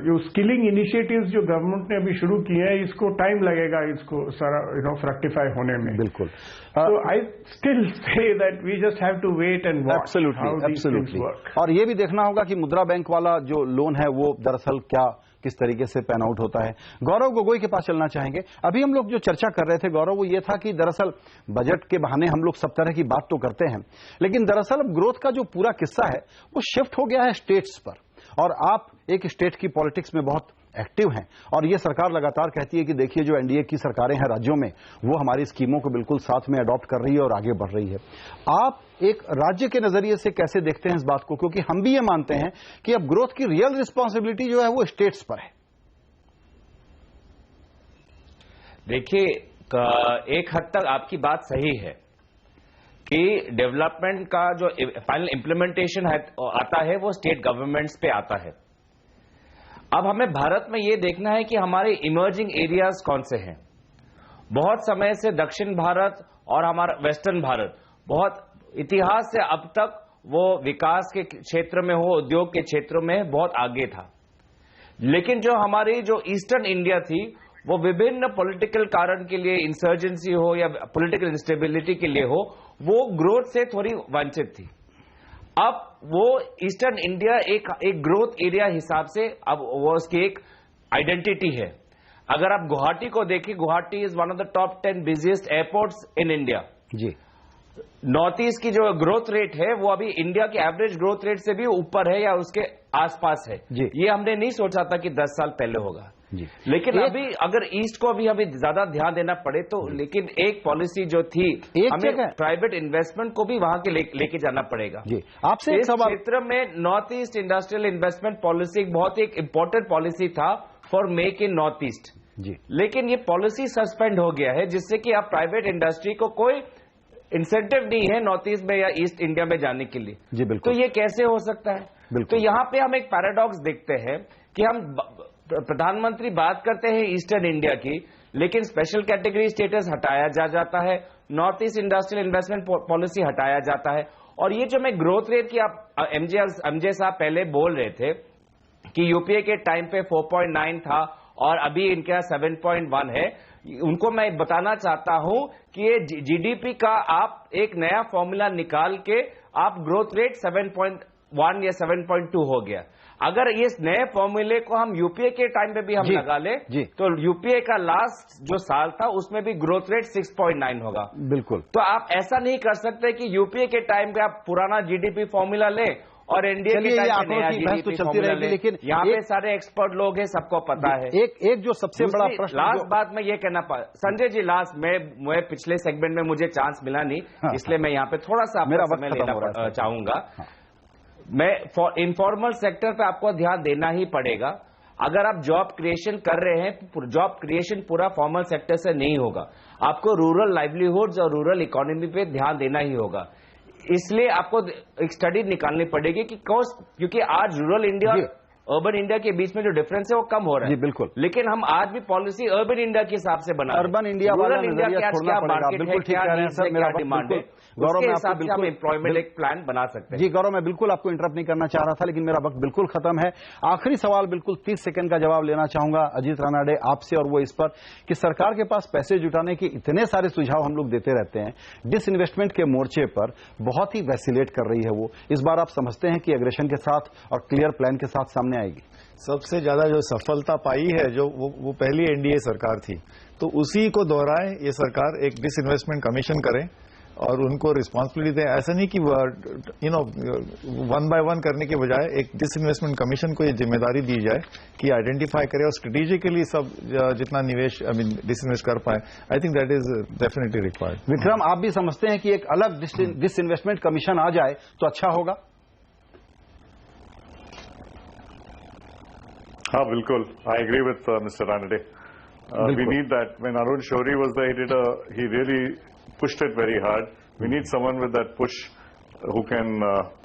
जो स्किलिंग इनिशिएटिव्स जो गवर्नमेंट ने अभी शुरू किए हैं, इसको टाइम लगेगा इसको सारा फ्रक्टिफाई होने में। बिल्कुल। So I still say that we just have to wait and watch how these things work. और ये भी देखना होगा कि मुद्रा बैंक वाला जो लोन है वो दरअसल क्या किस तरीके से पैन आउट होता है। गौरव गोगोई के पास चलना चाहेंगे। अभी हम लोग जो चर्चा कर रहे थे गौरव, वो ये था कि दरअसल बजट के बहाने हम लोग सब तरह की बात तो करते हैं, लेकिन दरअसल अब ग्रोथ का जो पूरा किस्सा है वो शिफ्ट हो गया है स्टेट्स पर, और आप एक स्टेट की पॉलिटिक्स में बहुत एक्टिव हैं, और ये सरकार लगातार कहती है कि देखिए जो एनडीए की सरकारें हैं राज्यों में, वो हमारी स्कीमों को बिल्कुल साथ में अडॉप्ट कर रही है और आगे बढ़ रही है। आप एक राज्य के नजरिए से कैसे देखते हैं इस बात को, क्योंकि हम भी ये मानते हैं कि अब ग्रोथ की रियल रिस्पॉन्सिबिलिटी जो है वो स्टेट्स पर है। देखिए, एक हद तक आपकी बात सही है कि डेवलपमेंट का जो फाइनल इंप्लीमेंटेशन आता है वो स्टेट गवर्नमेंट्स पे आता है। अब हमें भारत में ये देखना है कि हमारे इमर्जिंग एरियाज कौन से हैं। बहुत समय से दक्षिण भारत और हमारा वेस्टर्न भारत बहुत इतिहास से अब तक वो विकास के क्षेत्र में हो, उद्योग के क्षेत्रों में बहुत आगे था, लेकिन जो हमारी जो ईस्टर्न इंडिया थी वो विभिन्न पॉलिटिकल कारण के लिए, इंसर्जेंसी हो या पॉलिटिकल इंस्टेबिलिटी के लिए हो, वो ग्रोथ से थोड़ी वंचित थी। अब वो ईस्टर्न इंडिया एक ग्रोथ एरिया हिसाब से अब वो उसकी एक आइडेंटिटी है। अगर आप गुवाहाटी को देखें, Guwahati is one of the top 10 busiest airports in India ji. North east की जो ग्रोथ रेट है वो अभी इंडिया के एवरेज ग्रोथ रेट से भी ऊपर है या उसके आसपास है जी। ये हमने नहीं सोचा था कि 10 साल पहले होगा जी। लेकिन अभी अगर ईस्ट को अभी हमें ज्यादा ध्यान देना पड़े तो, लेकिन एक पॉलिसी जो थी, हमें प्राइवेट इन्वेस्टमेंट को भी वहां के लेके जाना पड़ेगा जी। आपसे इस क्षेत्र में north east industrial investment policy बहुत एक इंपॉर्टेंट पॉलिसी था for make in north east जी। लेकिन ये पॉलिसी सस्पेंड हो गया है, जिससे कि आप प्राइवेट इंडस्ट्री को कोई इंसेंटिव नहीं है नॉर्थ ईस्ट में या ईस्ट इंडिया में जाने के लिए जी। बिल्कुल। तो ये कैसे हो सकता है? तो यहां पे हम एक पैराडॉक्स देखते हैं कि हम प्रधानमंत्री बात करते हैं ईस्टर्न इंडिया की, लेकिन स्पेशल कैटेगरी स्टेटस हटाया जाता है, north east industrial investment policy हटाया जाता है। और ये जो मैं ग्रोथ रेट की आप एमजे साहब पहले बोल रहे थे कि यूपीए के टाइम पे 4.9 था और अभी इनके 7.1 है, उनको मैं बताना चाहता हूं कि ये जीडीपी का आप एक नया फॉर्मूला निकाल के आप ग्रोथ रेट 7.1 या 7.2 हो गया। अगर इस नए फॉर्मूले को हम यूपीए के टाइम पे भी हम लगा ले तो यूपीए का लास्ट जो साल था उसमें भी ग्रोथ रेट 6.9 होगा। बिल्कुल। तो आप ऐसा नहीं कर सकते कि यूपीए के टाइम पे आप पुराना जीडीपी फॉर्मूला ले और एनडीए के टाइम पे नया जीडीपी फॉर्मूला ले। लेकिन यहाँ पे सारे एक्सपर्ट लोग हैं, सबको पता है। एक जो सबसे बड़ा प्रश्न, लास्ट बात मैं ये कहना संजय जी, लास्ट मैं पिछले सेगमेंट में मुझे चांस मिला नहीं, इसलिए मैं यहाँ पे थोड़ा सा मेरा समय लेना चाहूंगा। मैं इनफॉर्मल सेक्टर पे आपको ध्यान देना ही पड़ेगा। अगर आप जॉब क्रिएशन कर रहे हैं, जॉब क्रिएशन पूरा फॉर्मल सेक्टर से नहीं होगा, आपको रूरल लाइवलीहुड्स और रूरल इकोनॉमी पे ध्यान देना ही होगा। इसलिए आपको एक स्टडी निकालनी पड़ेगी कि क्योंकि आज रूरल इंडिया और अर्बन इंडिया के बीच में जो डिफरेंस है वो कम हो रहा है। जी बिल्कुल। लेकिन हम आज भी पॉलिसी अर्बन इंडिया के हिसाब से बना, अर्बन इंडिया रूरल इंडिया क्या मार्केट है, क्या डिमांड है, गौरव मैं आपको बिल्कुल एम्प्लॉयमेंट एक प्लान बना सकते हैं। जी गौरव, मैं बिल्कुल आपको इंटरप्ट नहीं करना चाह रहा था, लेकिन मेरा वक्त बिल्कुल खत्म है। आखिरी सवाल, बिल्कुल 30 सेकंड का जवाब लेना चाहूंगा अजीत रानाडे आपसे, और वो इस पर कि सरकार के पास पैसे जुटाने के इतने सारे सुझाव हम लोग देते रहते हैं, डिसइन्वेस्टमेंट के मोर्चे पर बहुत ही वैसिलेट कर रही है वो। इस बार आप समझते हैं कि एग्रेशन के साथ और क्लियर प्लान के साथ सामने आएगी? सबसे ज्यादा जो सफलता पाई है जो वो पहली एनडीए सरकार थी, तो उसी को दोहराए ये सरकार, एक डिसइन्वेस्टमेंट कमीशन करें और उनको रिस्पॉन्सिबिलिटी दें। ऐसा नहीं कि वन बाय वन करने के बजाय एक डिसइन्वेस्टमेंट कमीशन को ये जिम्मेदारी दी जाए कि आइडेंटिफाई करे और स्ट्रेटेजिकली सब जितना निवेश डिसइन्वेस्ट कर पाए। I think that is definitely required. Vikram, आप भी समझते हैं कि एक अलग डिसइन्वेस्टमेंट कमीशन आ जाए तो अच्छा होगा? हाँ, बिल्कुल। I agree with Mr Ranade. We need that. When Arun Shourie was there, he really pushed it very hard. We need someone with that push who can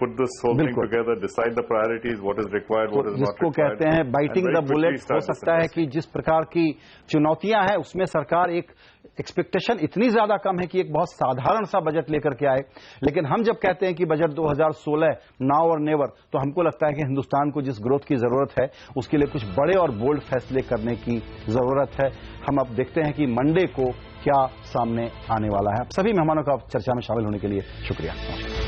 put this whole thing together, decide the priorities, what is required, what is not जिसको required. कहते हैं biting the bullet. हो सकता है कि जिस प्रकार की चुनौतियां हैं उसमें सरकार एक एक्सपेक्टेशन इतनी ज्यादा कम है कि एक बहुत साधारण सा बजट लेकर के आए। लेकिन हम जब कहते हैं कि बजट 2016 नाउ और नेवर, तो हमको लगता है कि हिंदुस्तान को जिस ग्रोथ की जरूरत है उसके लिए कुछ बड़े और बोल्ड फैसले करने की जरूरत है। हम अब देखते हैं कि मंडे को क्या सामने आने वाला है। आप सभी मेहमानों का चर्चा में शामिल होने के लिए शुक्रिया।